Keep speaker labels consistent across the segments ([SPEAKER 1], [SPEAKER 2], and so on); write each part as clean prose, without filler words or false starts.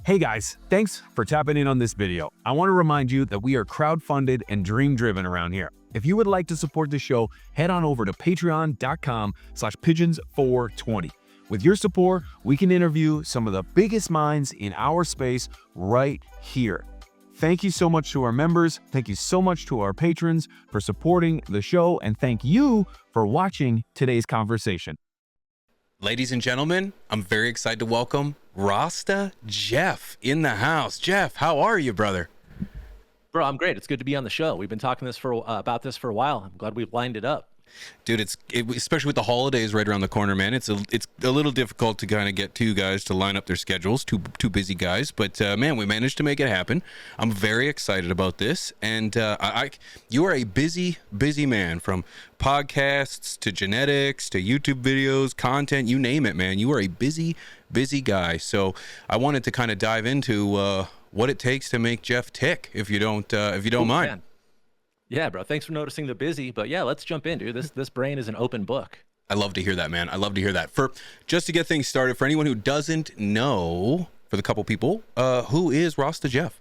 [SPEAKER 1] Hey guys, thanks for tapping in on this video. I want to remind you that we are crowdfunded and dream-driven around here. If you would like to support the show, head on over to patreon.com/pigeons420. With your support, we can interview some of the biggest minds in our space right here. Thank you so much to our members. Thank you so much to our patrons for supporting the show. And thank you for watching today's conversation.
[SPEAKER 2] Ladies and gentlemen, I'm very excited to welcome Rasta Jeff in the house. Jeff, how are you, brother?
[SPEAKER 3] Bro, I'm great. It's good to be on the show. We've been talking about this for a while. I'm glad we've lined it up.
[SPEAKER 2] Dude, especially with the holidays right around the corner, man. It's a little difficult to kind of get two guys to line up their schedules, two busy guys. But man, we managed to make it happen. I'm very excited about this, and you are a busy man, from podcasts to genetics to YouTube videos, content, you name it, man. You are a busy guy. So I wanted to kind of dive into what it takes to make Jeff tick, if you don't mind.
[SPEAKER 3] Man. Yeah, bro. Thanks for noticing the busy, but yeah, let's jump in, dude. This brain is an open book.
[SPEAKER 2] I love to hear that, man. I love to hear that. Just to get things started, for anyone who doesn't know, for the couple people, who is Rasta Jeff?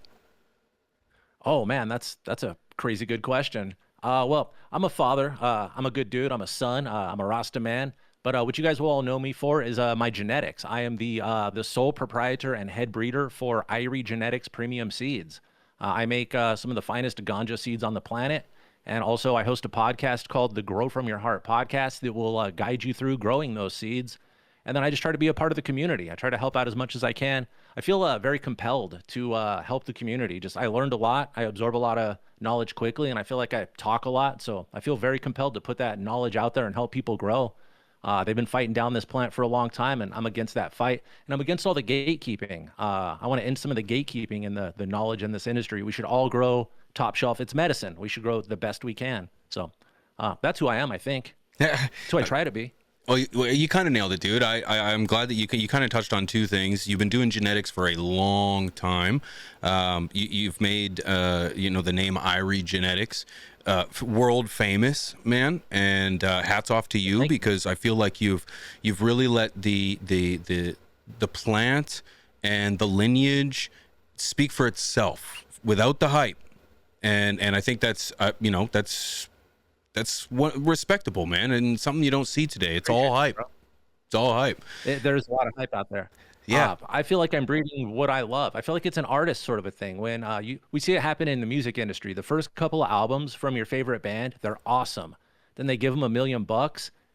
[SPEAKER 3] Oh man, that's a crazy good question. Well, I'm a father. I'm a good dude. I'm a son. I'm a Rasta man. But what you guys will all know me for is my genetics. I am the sole proprietor and head breeder for IRIE Genetics Premium Seeds. I make some of the finest ganja seeds on the planet. And also I host a podcast called the Grow From Your Heart podcast that will guide you through growing those seeds. And then I just try to be a part of the community. I try to help out as much as I can. I feel very compelled to help the community. I learned a lot. I absorb a lot of knowledge quickly, and I feel like I talk a lot. So I feel very compelled to put that knowledge out there and help people grow. They've been fighting down this plant for a long time, and I'm against that fight. And I'm against all the gatekeeping. I want to end some of the gatekeeping in the knowledge in this industry. We should all grow top shelf. It's medicine. We should grow the best we can. So that's who I am, I think. That's who I try to be.
[SPEAKER 2] Well, you kind of nailed it, dude. I'm glad that you kind of touched on two things. You've been doing genetics for a long time. You've made the name IRIE Genetics world famous, man. And hats off to you, because I feel like you've really let the plant and the lineage speak for itself without the hype. And I think that's what respectable, man, and something you don't see today. It's all hype. It's all hype.
[SPEAKER 3] There's a lot of hype out there.
[SPEAKER 2] Yeah.
[SPEAKER 3] I feel like I'm breeding what I love. I feel like it's an artist sort of a thing. When we see it happen in the music industry, the first couple of albums from your favorite band, they're awesome. Then they give them $1 million,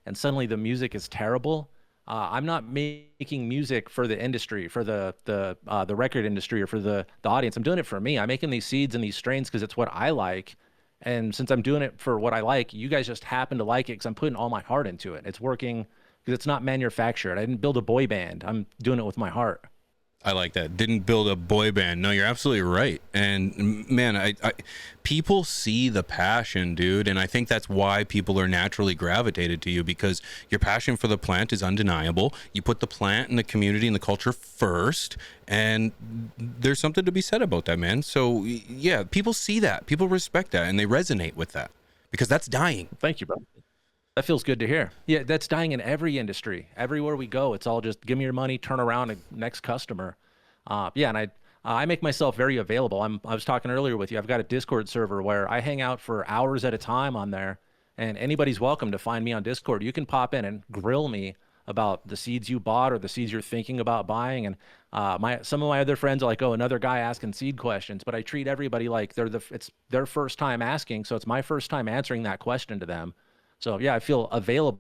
[SPEAKER 3] and suddenly the music is terrible. I'm not making music for the industry, for the record industry, or for the audience. I'm doing it for me. I'm making these seeds and these strains because it's what I like. And since I'm doing it for what I like, you guys just happen to like it because I'm putting all my heart into it. It's working because it's not manufactured. I didn't build a boy band. I'm doing it with my heart.
[SPEAKER 2] I like that. Didn't build a boy band. No, you're absolutely right. And man, people see the passion, dude. And I think that's why people are naturally gravitated to you, because your passion for the plant is undeniable. You put the plant and the community and the culture first, and there's something to be said about that, man. So yeah, people see that, people respect that, and they resonate with that, because that's dying.
[SPEAKER 3] Thank you, bro. That feels good to hear. Yeah, that's dying in every industry. Everywhere we go, it's all just give me your money, turn around, and next customer. And I make myself very available. I was talking earlier with you. I've got a Discord server where I hang out for hours at a time on there, and anybody's welcome to find me on Discord. You can pop in and grill me about the seeds you bought or the seeds you're thinking about buying. And some of my other friends are like, oh, another guy asking seed questions. But I treat everybody like it's their first time asking, so it's my first time answering that question to them. So yeah, I feel available.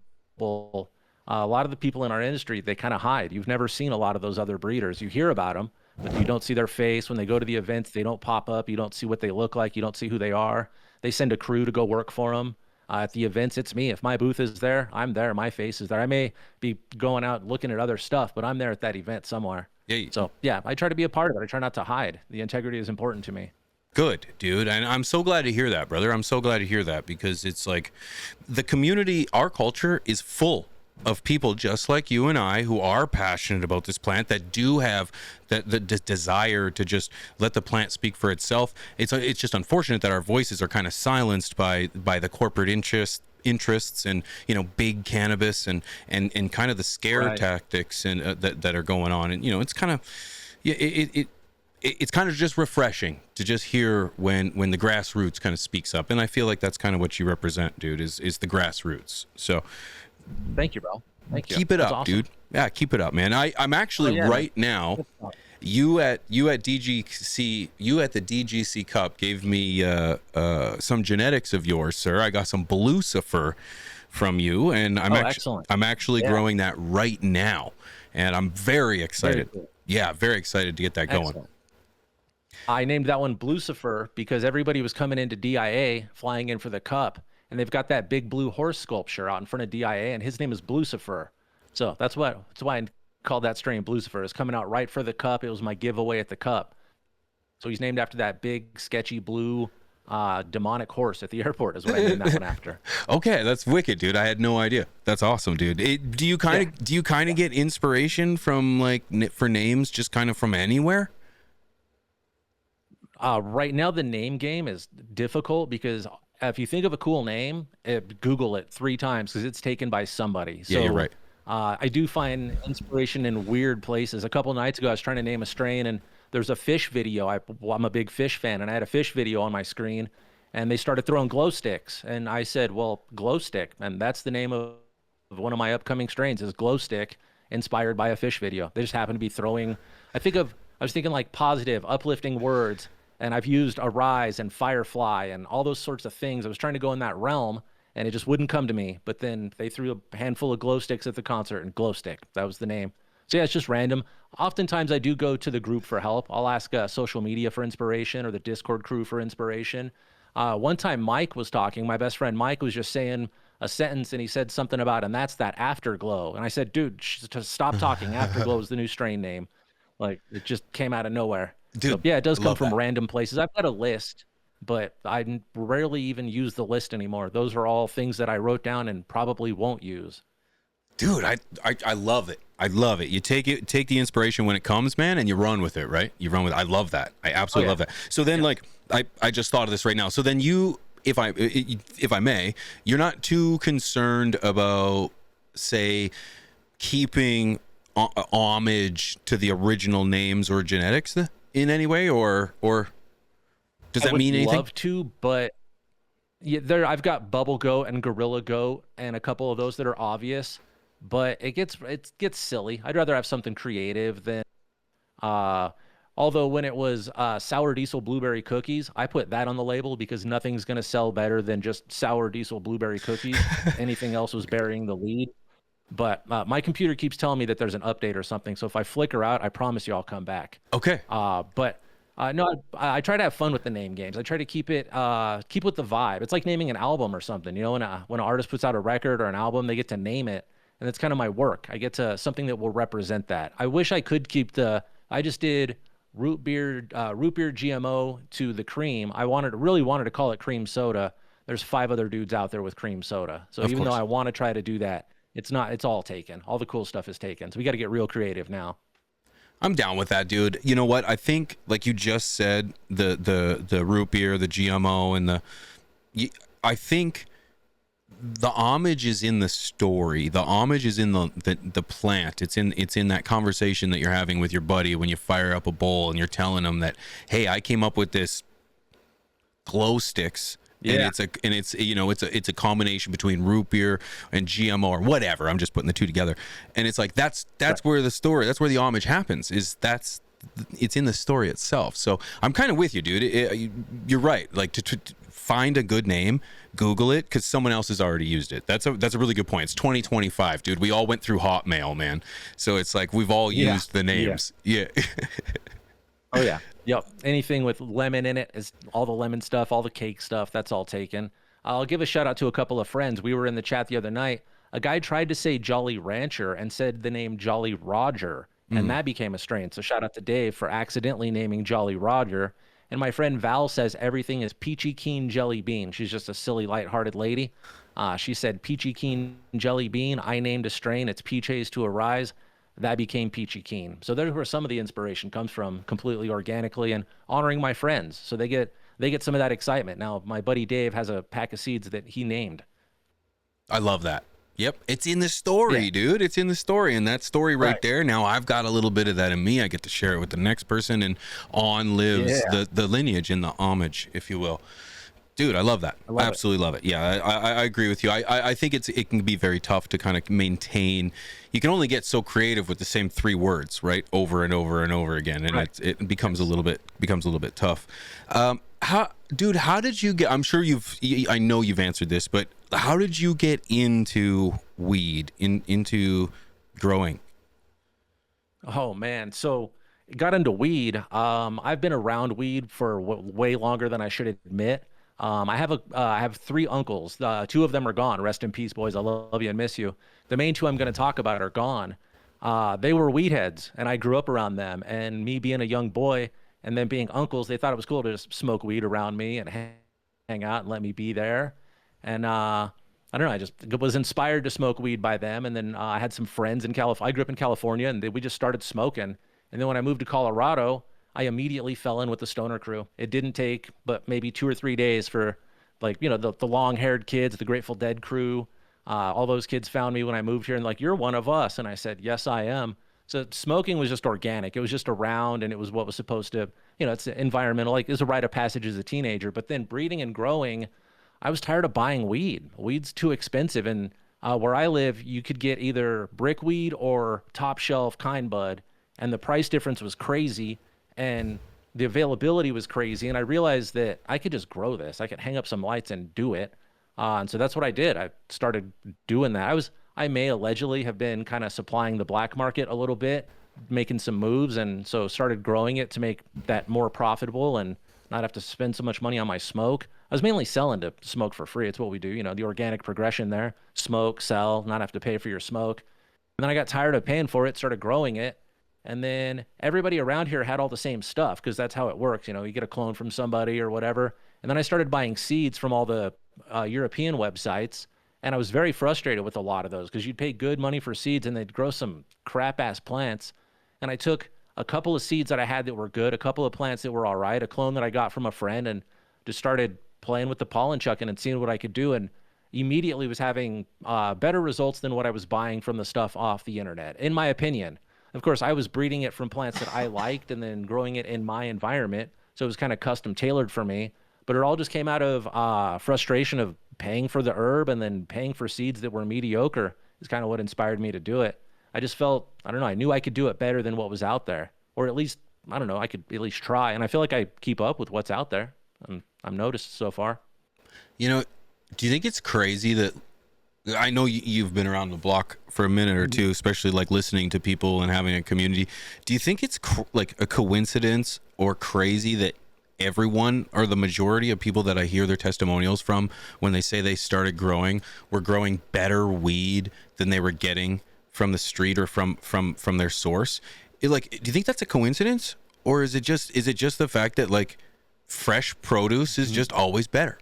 [SPEAKER 3] A lot of the people in our industry, they kind of hide. You've never seen a lot of those other breeders. You hear about them, but you don't see their face. When they go to the events, they don't pop up. You don't see what they look like. You don't see who they are. They send a crew to go work for them. At the events, it's me. If my booth is there, I'm there. My face is there. I may be going out looking at other stuff, but I'm there at that event somewhere.
[SPEAKER 2] Yeah.
[SPEAKER 3] So yeah, I try to be a part of it. I try not to hide. The integrity is important to me.
[SPEAKER 2] Good, dude. And I'm so glad to hear that, brother. I'm so glad to hear that, because it's like the community, our culture is full of people just like you and I who are passionate about this plant, that do have the desire to just let the plant speak for itself. It's just unfortunate that our voices are kind of silenced by the corporate interests and big cannabis and kind of the scare tactics and that are going on. And it's kind of it's kind of just refreshing to just hear when the grassroots kind of speaks up, and I feel like that's kind of what you represent, dude. Is the grassroots. So
[SPEAKER 3] Thank you, bro. Thank you.
[SPEAKER 2] keep it
[SPEAKER 3] That's
[SPEAKER 2] up,
[SPEAKER 3] awesome.
[SPEAKER 2] dude. Yeah, keep it up, man. I'm actually
[SPEAKER 3] Oh, yeah,
[SPEAKER 2] right now. You at DGC, you at the DGC Cup gave me some genetics of yours, sir. I got some Blucifer from you, and
[SPEAKER 3] Excellent.
[SPEAKER 2] I'm actually growing that right now, and I'm very excited.
[SPEAKER 3] Very cool.
[SPEAKER 2] Yeah, very excited to get that going.
[SPEAKER 3] Excellent. I named that one Blucifer because everybody was coming into DIA, flying in for the cup, and they've got that big blue horse sculpture out in front of DIA, and his name is Blucifer. So that's why I called that strain Blucifer. It's coming out right for the cup. It was my giveaway at the cup. So he's named after that big, sketchy blue demonic horse at the airport is what I named that one after.
[SPEAKER 2] Okay, that's wicked, dude. I had no idea. That's awesome, dude. Do you kind of get inspiration from like for names just kind of from anywhere?
[SPEAKER 3] Right now, the name game is difficult because if you think of a cool name, Google it 3 times because it's taken by somebody. So,
[SPEAKER 2] Yeah, you're right.
[SPEAKER 3] I do find inspiration in weird places. A couple nights ago, I was trying to name a strain, and there's a fish video. I'm a big fish fan, and I had a fish video on my screen, and they started throwing glow sticks. And I said, well, glow stick. And that's the name of one of my upcoming strains is glow stick, inspired by a fish video. They just happen to be throwing, I was thinking like positive, uplifting words. And I've used Arise and Firefly and all those sorts of things. I was trying to go in that realm, and it just wouldn't come to me. But then they threw a handful of glow sticks at the concert, and Glow Stick, that was the name. So yeah, it's just random. Oftentimes I do go to the group for help. I'll ask social media for inspiration or the Discord crew for inspiration. One time Mike was talking, my best friend Mike was just saying a sentence, and he said something about, and that's that Afterglow. And I said, dude, stop talking. Afterglow is the new strain name. Like, it just came out of nowhere.
[SPEAKER 2] Dude,
[SPEAKER 3] so, yeah, it does come from
[SPEAKER 2] that.
[SPEAKER 3] random places. I've got a list, but I rarely even use the list anymore. Those are all things that I wrote down and probably won't use.
[SPEAKER 2] Dude, I love it. I love it. You take the inspiration when it comes, man, and you run with it, right? You run with it. I love that. I absolutely love that. So then, like, I just thought of this right now. So then you, if I may, you're not too concerned about, say, keeping homage to the original names or genetics in any way, or does that mean anything?
[SPEAKER 3] I would love to, but yeah, I've got Bubble Goat and Gorilla Goat and a couple of those that are obvious, but it gets silly. I'd rather have something creative than although when it was Sour Diesel Blueberry Cookies, I put that on the label because nothing's going to sell better than just Sour Diesel Blueberry Cookies. Anything else was burying the lead. But my computer keeps telling me that there's an update or something. So if I flicker out, I promise you I'll come back.
[SPEAKER 2] Okay.
[SPEAKER 3] But no, I try to have fun with the name games. I try to keep with the vibe. It's like naming an album or something. You know, when an artist puts out a record or an album, they get to name it, and that's kind of my work. I get to something that will represent that. I wish I could keep I just did root beer GMO to the cream. I really wanted to call it cream soda. There's 5 other dudes out there with cream soda. So even though I want to try to do that, it's all taken. All the cool stuff is taken. So we got to get real creative now.
[SPEAKER 2] I'm down with that, dude. You know what? I think, like you just said, the root beer, the GMO, and I think the homage is in the story. The homage is in the plant. It's in that conversation that you're having with your buddy when you fire up a bowl and you're telling them that, hey, I came up with this glow sticks. Yeah. And it's a combination between root beer and GMO or whatever. I'm just putting the two together, and it's like that's right. Where the story, that's where the homage happens. It's in the story itself. So I'm kind of with you, dude. You're right. Like to find a good name, Google it because someone else has already used it. That's a really good point. It's 2025, dude. We all went through Hotmail, man. So it's like we've all used the names. Yeah.
[SPEAKER 3] Oh yeah. Yep. Anything with lemon in it is all the lemon stuff, all the cake stuff. That's all taken. I'll give a shout out to a couple of friends. We were in the chat the other night. A guy tried to say Jolly Rancher and said the name Jolly Roger, and that became a strain. So shout out to Dave for accidentally naming Jolly Roger. And my friend Val says everything is Peachy Keen Jelly Bean. She's just a silly, lighthearted lady. She said Peachy Keen Jelly Bean. I named a strain. It's Peaches to Arise. That became Peachy Keen. So there's where some of the inspiration comes from, completely organically, and honoring my friends. So they get some of that excitement. Now, my buddy Dave has a pack of seeds that he named.
[SPEAKER 2] I love that. Yep, it's in the story, dude. It's in the story, and that story right there. Now I've got a little bit of that in me. I get to share it with the next person, and on lives the lineage and the homage, if you will. Dude, I love that. I absolutely love it. Yeah, I agree with you. I think it can be very tough to kind of maintain. You can only get so creative with the same 3 words, right, over and over and over again, and it becomes a little bit tough. How did you get? I'm sure I know you've answered this, but how did you get into weed, into growing?
[SPEAKER 3] Oh man, so got into weed. I've been around weed for way longer than I should admit. I have 3 uncles. 2 of them are gone. Rest in peace, boys. I love you and miss you. The main 2 I'm going to talk about are gone. They were weed heads, and I grew up around them. And me being a young boy and them being uncles, they thought it was cool to just smoke weed around me and hang out and let me be there. And I don't know. I just was inspired to smoke weed by them. And then I had some friends in California. I grew up in California, and we just started smoking. And then when I moved to Colorado, I immediately fell in with the stoner crew. It didn't take but maybe 2 or 3 days for, like, you know, the long-haired kids, the Grateful Dead crew. All those kids found me when I moved here and like, you're one of us. And I said, yes, I am. So smoking was just organic. It was just around, and it was what was supposed to, you know, it's environmental. Like, it's a rite of passage as a teenager. But then breeding and growing, I was tired of buying weed. Weed's too expensive. And where I live, you could get either brickweed or top shelf kind bud. And the price difference was crazy. And the availability was crazy. And I realized that I could just grow this. I could hang up some lights and do it. And so that's what I did. I started doing that. I may allegedly have been kind of supplying the black market a little bit, making some moves. And so started growing it to make that more profitable and not have to spend so much money on my smoke. I was mainly selling to smoke for free. It's what we do. You know, the organic progression there, smoke, sell, not have to pay for your smoke. And then I got tired of paying for it, started growing it. And then everybody around here had all the same stuff because that's how it works. You know, you get a clone from somebody or whatever. And then I started buying seeds from all the European websites. And I was very frustrated with a lot of those because you'd pay good money for seeds and they'd grow some crap ass plants. And I took a couple of seeds that I had that were good, a couple of plants that were all right, a clone that I got from a friend, and just started playing with the pollen chucking and seeing what I could do. And immediately was having better results than what I was buying from the stuff off the internet, in my opinion. Of course, I was breeding it from plants that I liked and then growing it in my environment. So it was kind of custom tailored for me. But it all just came out of frustration of paying for the herb and then paying for seeds that were mediocre is kind of what inspired me to do it. I just felt, I don't know, I knew I could do it better than what was out there. Or at least, I don't know, I could at least try. And I feel like I keep up with what's out there. I'm noticed so far.
[SPEAKER 2] You know, do you think it's crazy that, I know you've been around the block for a minute or two, especially like listening to people and having a community. Do you think it's like a coincidence or crazy that everyone or the majority of people that I hear their testimonials from when they say they started growing were growing better weed than they were getting from the street or from their source? Do you think that's a coincidence, or is it just the fact that like fresh produce is just always better?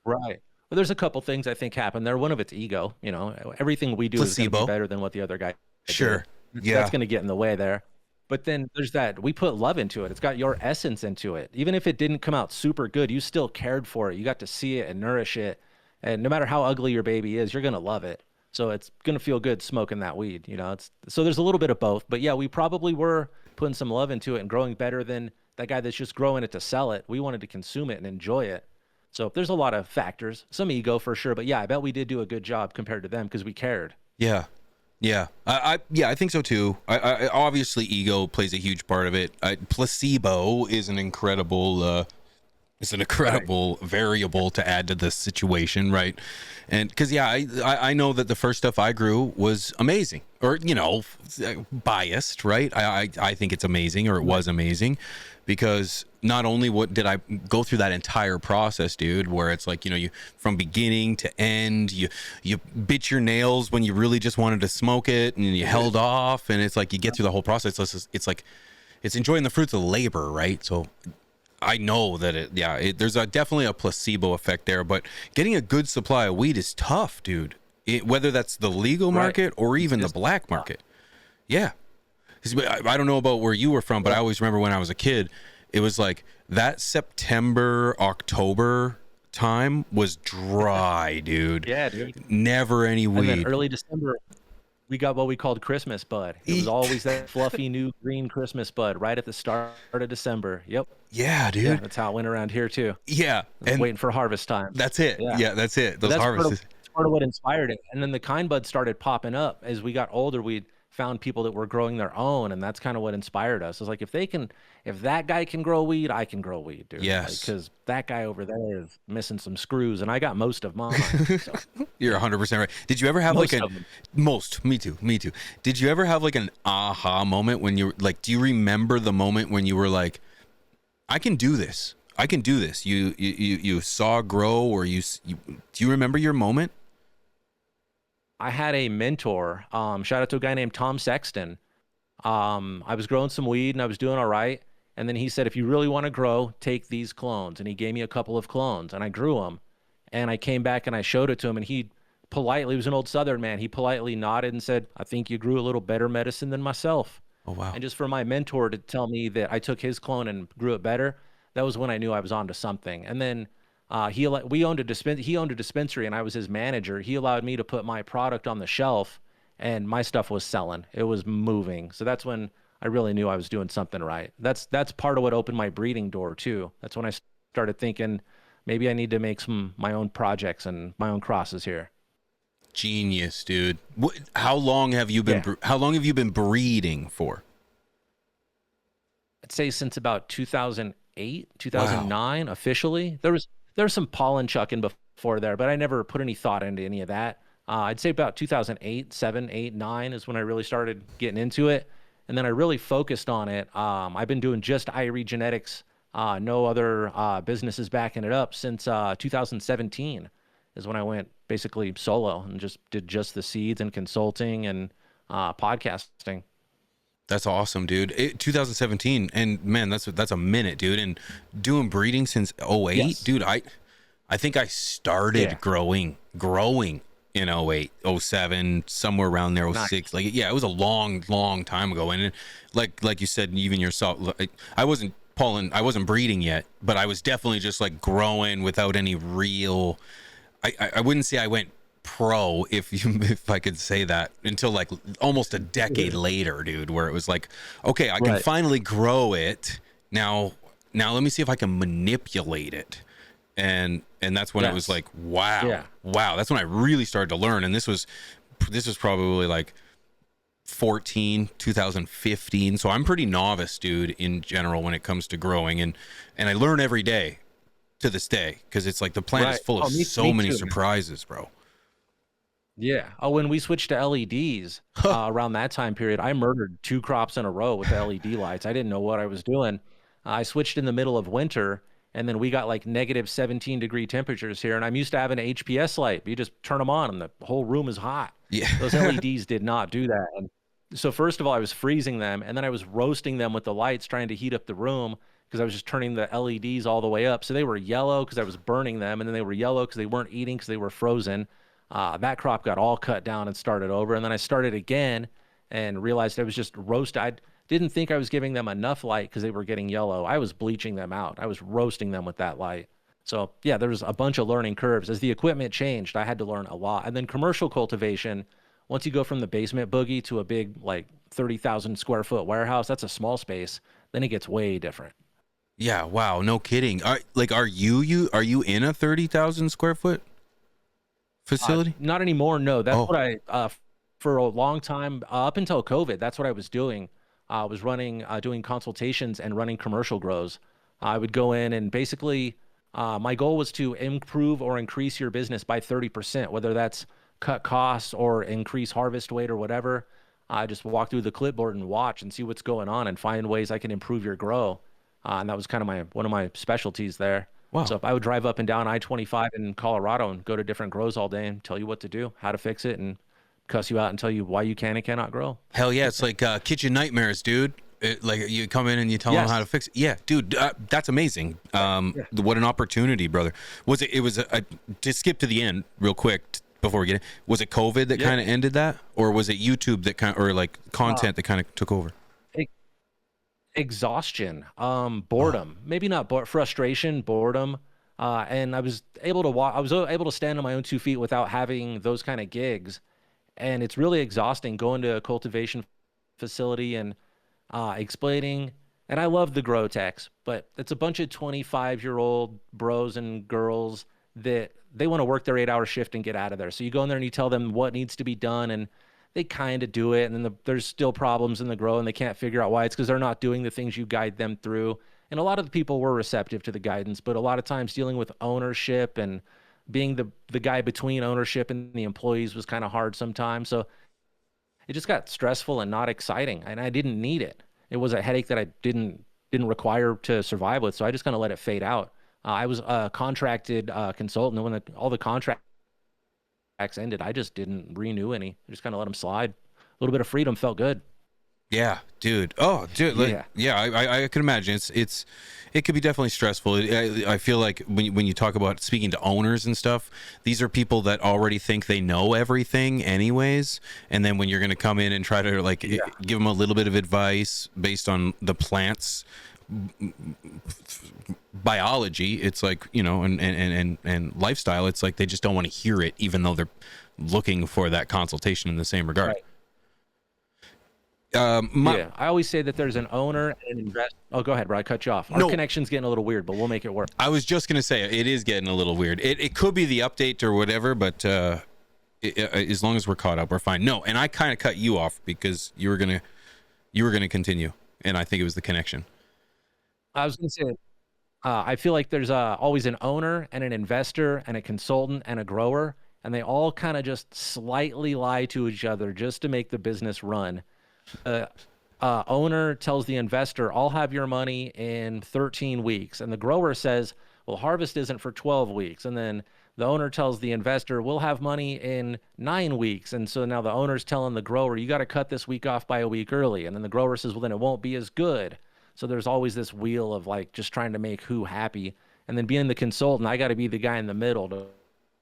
[SPEAKER 3] Right. Well, there's a couple things I think happen there. One of it's ego. You know, everything we do is going to be better than what the other guy did.
[SPEAKER 2] Sure. Yeah.
[SPEAKER 3] That's going to get in the way there. But then there's that we put love into it. It's got your essence into it. Even if it didn't come out super good, you still cared for it. You got to see it and nourish it. And no matter how ugly your baby is, you're going to love it. So it's going to feel good smoking that weed. You know, so there's a little bit of both. But yeah, we probably were putting some love into it and growing better than that guy that's just growing it to sell it. We wanted to consume it and enjoy it. So there's a lot of factors, some ego for sure, but yeah, I bet we did do a good job compared to them because we cared.
[SPEAKER 2] Yeah. I think so too. I obviously ego plays a huge part of it. Placebo is an incredible variable to add to the situation, right? And because I know that the first stuff I grew was amazing, or biased, right? I think it's amazing, or it was amazing, because not only did I go through that entire process, dude, where it's like, you from beginning to end, you bit your nails when you really just wanted to smoke it, and you held off, and it's like you get through the whole process. It's like it's enjoying the fruits of labor, right? So I know that there's definitely a placebo effect there, but getting a good supply of weed is tough, dude. Whether that's the legal market or even the black market. Yeah. I don't know about where you were from, but I always remember when I was a kid, it was like that September, October time was dry, dude.
[SPEAKER 3] Yeah, dude.
[SPEAKER 2] Never any
[SPEAKER 3] And then
[SPEAKER 2] weed.
[SPEAKER 3] early December, we got what we called Christmas bud. It was always that fluffy new green Christmas bud right at the start of December. Yep.
[SPEAKER 2] Yeah,
[SPEAKER 3] Yeah,
[SPEAKER 2] dude.
[SPEAKER 3] that's how it went around here too.
[SPEAKER 2] Yeah,
[SPEAKER 3] And waiting for harvest time.
[SPEAKER 2] that's it.
[SPEAKER 3] Yeah.
[SPEAKER 2] Yeah, that's it.
[SPEAKER 3] But
[SPEAKER 2] Those harvests.
[SPEAKER 3] that's part of what inspired it. And then the kind buds started popping up as we got older. We found people that were growing their own, and that's kind of what inspired us. It's like if that guy can grow weed, I can grow weed, dude.
[SPEAKER 2] Yes.
[SPEAKER 3] Because that guy over there is missing some screws, and I got most of mine. So.
[SPEAKER 2] You're 100% right. Did you ever have
[SPEAKER 3] Most
[SPEAKER 2] like
[SPEAKER 3] of them.
[SPEAKER 2] me too. Did you ever have like an aha moment when you're like, do you remember the moment when you were like, I can do this. I can do this. You saw grow, or do you remember your moment?
[SPEAKER 3] I had a mentor. Shout out to a guy named Tom Sexton. I was growing some weed and I was doing all right. And then he said, if you really want to grow, take these clones. And he gave me a couple of clones and I grew them. And I came back and I showed it to him. And he was an old Southern man. He politely nodded and said, I think you grew a little better medicine than myself.
[SPEAKER 2] Oh, wow.
[SPEAKER 3] And just for my mentor to tell me that I took his clone and grew it better, that was when I knew I was onto something. And then he owned a dispensary and I was his manager. He allowed me to put my product on the shelf and my stuff was selling. It was moving. So that's when I really knew I was doing something right. That's part of what opened my breeding door too. That's when I started thinking maybe I need to make my own projects and my own crosses here.
[SPEAKER 2] Genius, dude. How long have you been breeding for?
[SPEAKER 3] I'd say since about 2008, 2009 officially. There was some pollen chucking before there, but I never put any thought into any of that. I'd say about 2008, 7, 8, 9 is when I really started getting into it. And then I really focused on it. I've been doing just IRIE genetics, no other businesses backing it up since 2017 is when I went basically solo and just did just the seeds and consulting and podcasting.
[SPEAKER 2] That's awesome, dude. 2017, and man, that's a minute, dude. And doing breeding since 08,
[SPEAKER 3] Yes.
[SPEAKER 2] dude. I think I started growing in 08, 07, somewhere around there, 06. Like, yeah, it was a long time ago. And like you said, even yourself, I wasn't breeding yet, but I was definitely just like growing without any real. I wouldn't say I went pro, if I could say that, until like almost a decade later, dude, where it was like, okay, I can finally grow it now let me see if I can manipulate it. And that's when it was like, wow, that's when I really started to learn. And this was probably like 2015. So I'm pretty novice, dude, in general when it comes to growing, and I learn every day to this day, because it's like the plant is full of so many surprises, bro.
[SPEAKER 3] Yeah. Oh, when we switched to LEDs around that time period, I murdered 2 crops in a row with the LED lights. I didn't know what I was doing. I switched in the middle of winter, and then we got like negative 17-degree temperatures here. And I'm used to having an HPS light. You just turn them on, and the whole room is hot.
[SPEAKER 2] Yeah.
[SPEAKER 3] Those LEDs did not do that. And so first of all, I was freezing them, and then I was roasting them with the lights, trying to heat up the room, because I was just turning the LEDs all the way up. So they were yellow because I was burning them, and then they were yellow because they weren't eating because they were frozen. That crop got all cut down and started over. And then I started again and realized I was just roasting. I didn't think I was giving them enough light because they were getting yellow. I was bleaching them out. I was roasting them with that light. So yeah, there was a bunch of learning curves. As the equipment changed, I had to learn a lot. And then commercial cultivation, once you go from the basement boogie to a big, like 30,000 square foot warehouse, that's a small space. Then it gets way different.
[SPEAKER 2] Yeah. Wow. No kidding. Are you in a 30,000 square foot facility?
[SPEAKER 3] Not anymore. No, that's what I, for a long time, up until COVID, that's what I was doing. I was doing consultations and running commercial grows. I would go in and basically, my goal was to improve or increase your business by 30%, whether that's cut costs or increase harvest weight or whatever. I just walk through the clipboard and watch and see what's going on and find ways I can improve your grow. And that was kind of one of my specialties there.
[SPEAKER 2] Wow.
[SPEAKER 3] So I would drive up and down I-25 in Colorado and go to different grows all day and tell you what to do, how to fix it, and cuss you out and tell you why you can and cannot grow.
[SPEAKER 2] Hell yeah. It's like kitchen nightmares, dude. Like you come in and you tell them how to fix it. Yeah, dude, that's amazing. What an opportunity, brother. To skip to the end real quick before we get in, was it COVID that kind of ended that? Or was it YouTube that or like content that kind of took over?
[SPEAKER 3] Exhaustion, boredom, maybe not frustration, boredom. And I was able to walk. I was able to stand on my own 2 feet without having those kind of gigs. And it's really exhausting going to a cultivation facility and explaining. And I love the grow techs, but it's a bunch of 25-year-old bros and girls that they want to work their 8-hour shift and get out of there. So you go in there and you tell them what needs to be done, and they kind of do it. And then there's still problems in the grow, and they can't figure out why. It's because they're not doing the things you guide them through. And a lot of the people were receptive to the guidance, but a lot of times dealing with ownership and being the guy between ownership and the employees was kind of hard sometimes. So it just got stressful and not exciting, and I didn't need it. It was a headache that I didn't require to survive with, so I just kind of let it fade out. I was a contracted consultant, and when all the contracts ended, I just didn't renew any. I just kind of let them slide. A little bit of freedom felt good.
[SPEAKER 2] Yeah, dude. Oh, dude. I can imagine. It could be definitely stressful. I feel like when you talk about speaking to owners and stuff, these are people that already think they know everything anyways. And then when you're going to come in and try to give them a little bit of advice based on the plant's biology, it's like, and lifestyle, it's like they just don't want to hear it, even though they're looking for that consultation in the same regard.
[SPEAKER 3] Right. I always say that there's an owner and an investor. Oh, go ahead, bro. I cut you off. Our connection's getting a little weird, but we'll make it work.
[SPEAKER 2] I was just gonna say it is getting a little weird. It could be the update or whatever, but as long as we're caught up, we're fine. No, and I kind of cut you off because you were gonna continue, and I think it was the connection.
[SPEAKER 3] I was gonna say, I feel like there's always an owner and an investor and a consultant and a grower, and they all kind of just slightly lie to each other just to make the business run. Owner tells the investor, I'll have your money in 13 weeks. And the grower says, well, harvest isn't for 12 weeks. And then the owner tells the investor, we'll have money in 9 weeks. And so now the owner's telling the grower, you got to cut this week off by a week early. And then the grower says, well, then it won't be as good. So there's always this wheel of like just trying to make who happy. And then being the consultant, I got to be the guy in the middle to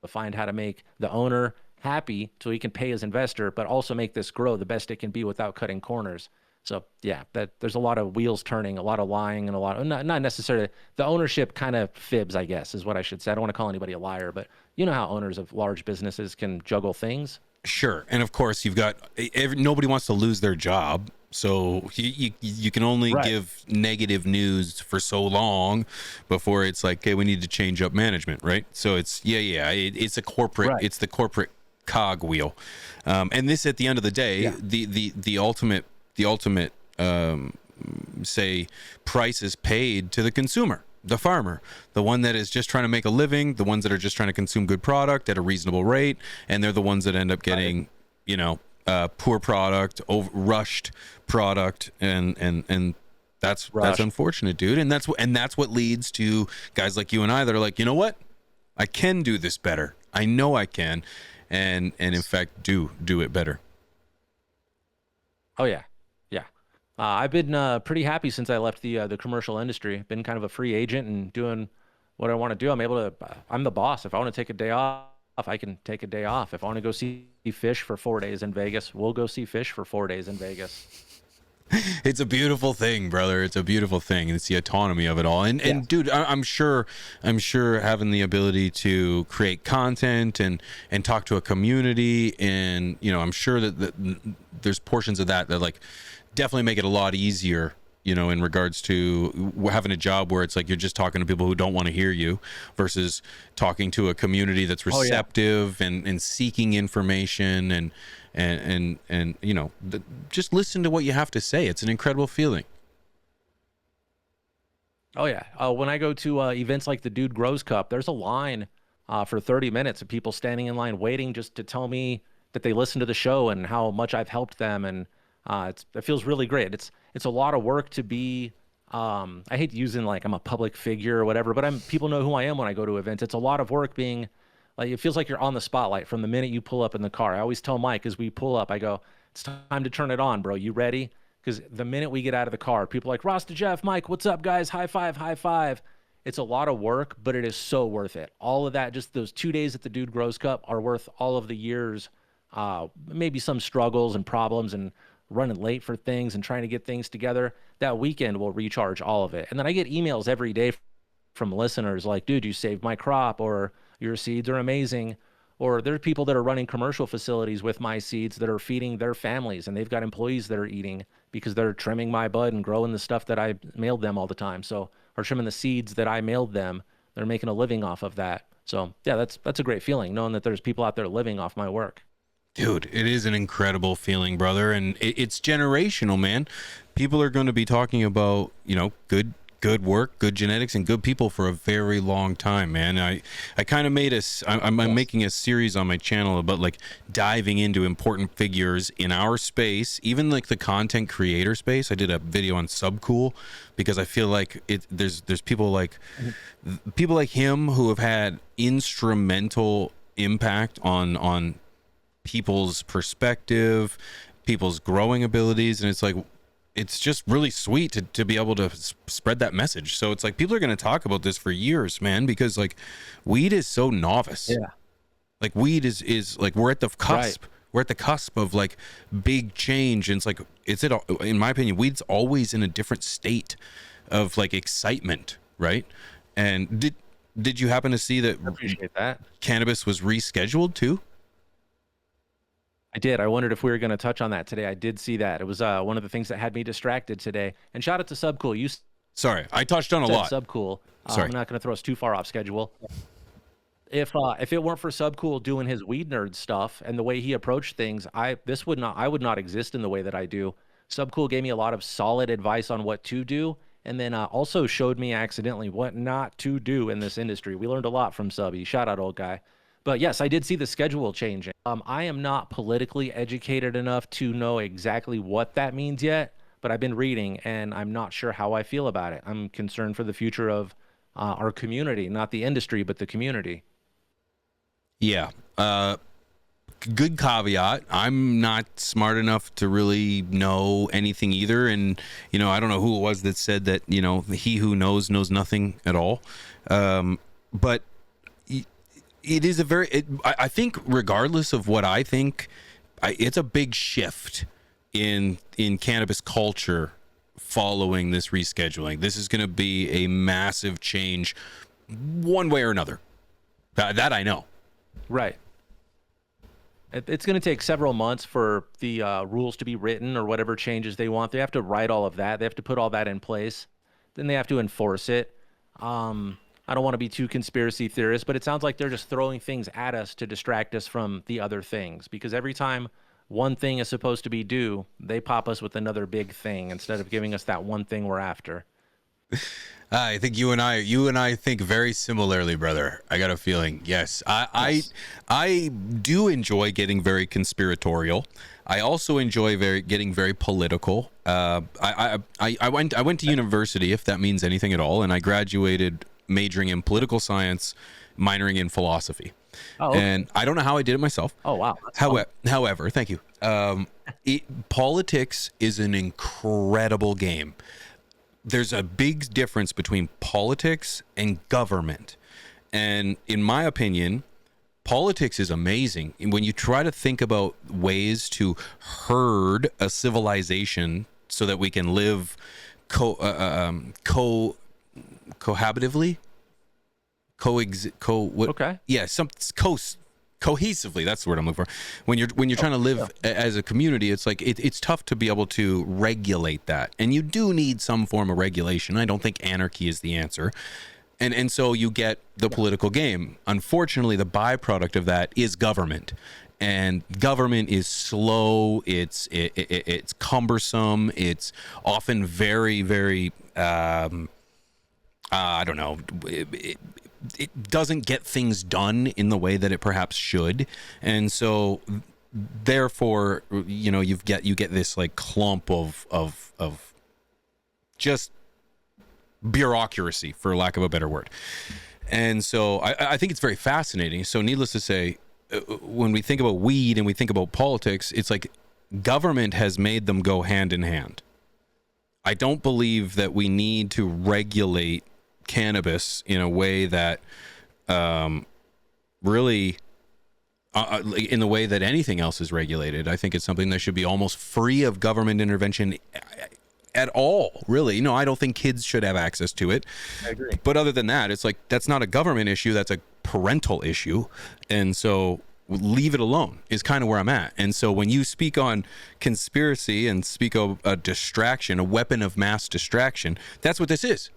[SPEAKER 3] find how to make the owner happy so he can pay his investor, but also make this grow the best it can be without cutting corners. So yeah, there's a lot of wheels turning, a lot of lying, and a lot of not necessarily the ownership kind of fibs, I guess is what I should say. I don't want to call anybody a liar, but you know how owners of large businesses can juggle things.
[SPEAKER 2] Sure. And of course you've got nobody wants to lose their job. So you can only give negative news for so long before it's like, okay, we need to change up management. Right. So it's it's a corporate, it's the corporate cog wheel. And this, at the end of the day, the ultimate say price is paid to the consumer, the farmer, the one that is just trying to make a living, the ones that are just trying to consume good product at a reasonable rate. And they're the ones that end up getting, poor product, rushed product. And that's unfortunate, dude. And that's what leads to guys like you and I that are like, you know what? I can do this better. I know I can. And in fact, do it better.
[SPEAKER 3] Oh yeah. I've been pretty happy since I left the commercial industry. Been kind of a free agent and doing what I want to do. I'm the boss. If I want to take a day off, I can take a day off. If I want to go see fish for 4 days in Vegas, we'll go see fish for 4 days in Vegas.
[SPEAKER 2] It's a beautiful thing, brother. It's a beautiful thing. It's the autonomy of it all. And dude, I'm sure having the ability to create content and talk to a community, and I'm sure that there's portions of that like definitely make it a lot easier, in regards to having a job where it's like you're just talking to people who don't want to hear you versus talking to a community that's receptive and seeking information and just listen to what you have to say. It's an incredible feeling.
[SPEAKER 3] Oh yeah. When I go to events like the Dude Grows Cup, there's a line for 30 minutes of people standing in line waiting just to tell me that they listen to the show and how much I've helped them. And it feels really great. It's a lot of work to be, I hate using like I'm a public figure or whatever, but people know who I am when I go to events. It's a lot of work being like, it feels like you're on the spotlight from the minute you pull up in the car. I always tell Mike as we pull up, I go, it's time to turn it on, bro. You ready? Because the minute we get out of the car, people are like, Rasta Jeff, Mike, what's up, guys? High five, high five. It's a lot of work, but it is so worth it. All of that, just those 2 days at the Dude Grows Cup are worth all of the years, maybe some struggles and problems and running late for things and trying to get things together. That weekend will recharge all of it. And then I get emails every day from listeners like, dude, you saved my crop, or your seeds are amazing. Or there are people that are running commercial facilities with my seeds that are feeding their families, and they've got employees that are eating because they're trimming my bud and growing the stuff that I mailed them all the time. So, or trimming the seeds that I mailed them. They're making a living off of that. So yeah, that's a great feeling, knowing that there's people out there living off my work.
[SPEAKER 2] Dude, it is an incredible feeling, brother, and it's generational, man. People are going to be talking about, good work, good genetics, and good people for a very long time, man. I kind of made I'm making a series on my channel about like diving into important figures in our space, even like the content creator space. I did a video on Subcool because I feel like there's people like him who have had instrumental impact on people's perspective, people's growing abilities, and it's just really sweet to be able to spread that message. So it's like people are going to talk about this for years, man, because like weed is so novice.
[SPEAKER 3] Yeah.
[SPEAKER 2] Like weed is like we're at the cusp. Right. We're at the cusp of like big change, and in my opinion, weed's always in a different state of like excitement, right? And did you happen to see that?
[SPEAKER 3] I appreciate that.
[SPEAKER 2] Cannabis was rescheduled too?
[SPEAKER 3] I did. I wondered if we were going to touch on that today. I did see that. It was one of the things that had me distracted today. And shout out to Subcool. You
[SPEAKER 2] Sorry, I touched on a lot.
[SPEAKER 3] Subcool.
[SPEAKER 2] Sorry.
[SPEAKER 3] I'm not going to throw us too far off schedule. If it weren't for Subcool doing his weed nerd stuff and the way he approached things, I would not exist in the way that I do. Subcool gave me a lot of solid advice on what to do, and then also showed me accidentally what not to do in this industry. We learned a lot from Subby. Shout out, old guy. But yes, I did see the schedule changing. I am not politically educated enough to know exactly what that means yet, but I've been reading, and I'm not sure how I feel about it. I'm concerned for the future of our community, not the industry, but the community.
[SPEAKER 2] Yeah. Good caveat. I'm not smart enough to really know anything either. And, I don't know who it was that said that, he who knows nothing at all. But it is I think regardless of what I think, it's a big shift in cannabis culture following this rescheduling. This is going to be a massive change one way or another. That I know.
[SPEAKER 3] Right. It's going to take several months for the rules to be written or whatever changes they want. They have to write all of that. They have to put all that in place. Then they have to enforce it. I don't want to be too conspiracy theorist, but it sounds like they're just throwing things at us to distract us from the other things. Because every time one thing is supposed to be due, they pop us with another big thing instead of giving us that one thing we're after.
[SPEAKER 2] I think you and I think very similarly, brother. I got a feeling. Yes, I do enjoy getting very conspiratorial. I also enjoy getting very political. I went to university, if that means anything at all, and I graduated majoring in political science, minoring in philosophy.
[SPEAKER 3] Oh, okay.
[SPEAKER 2] And I don't know how I did it myself.
[SPEAKER 3] Oh, wow.
[SPEAKER 2] However, thank you. Politics is an incredible game. There's a big difference between politics and government. And in my opinion, politics is amazing. And when you try to think about ways to herd a civilization so that we can live cohabitively,
[SPEAKER 3] Okay.
[SPEAKER 2] Yeah, cohesively, that's the word I'm looking for. When you're trying to live as a community, it's like it's tough to be able to regulate that, and you do need some form of regulation. I don't think anarchy is the answer, and so you get the political game. Unfortunately, the byproduct of that is government, and government is slow. It's cumbersome. It's often very, very I don't know. It doesn't get things done in the way that it perhaps should, and so therefore, you get this like clump of just bureaucracy, for lack of a better word. And so I think it's very fascinating. So needless to say, when we think about weed and we think about politics, it's like government has made them go hand in hand. I don't believe that we need to regulate cannabis in a way that really in the way that anything else is regulated. I think it's something that should be almost free of government intervention at all, really. I don't think kids should have access to it.
[SPEAKER 3] I agree.
[SPEAKER 2] But other than that, it's like, that's not a government issue, that's a parental issue. And so leave it alone is kind of where I'm at. And so when you speak on conspiracy and speak of a distraction, a weapon of mass distraction, that's what this is,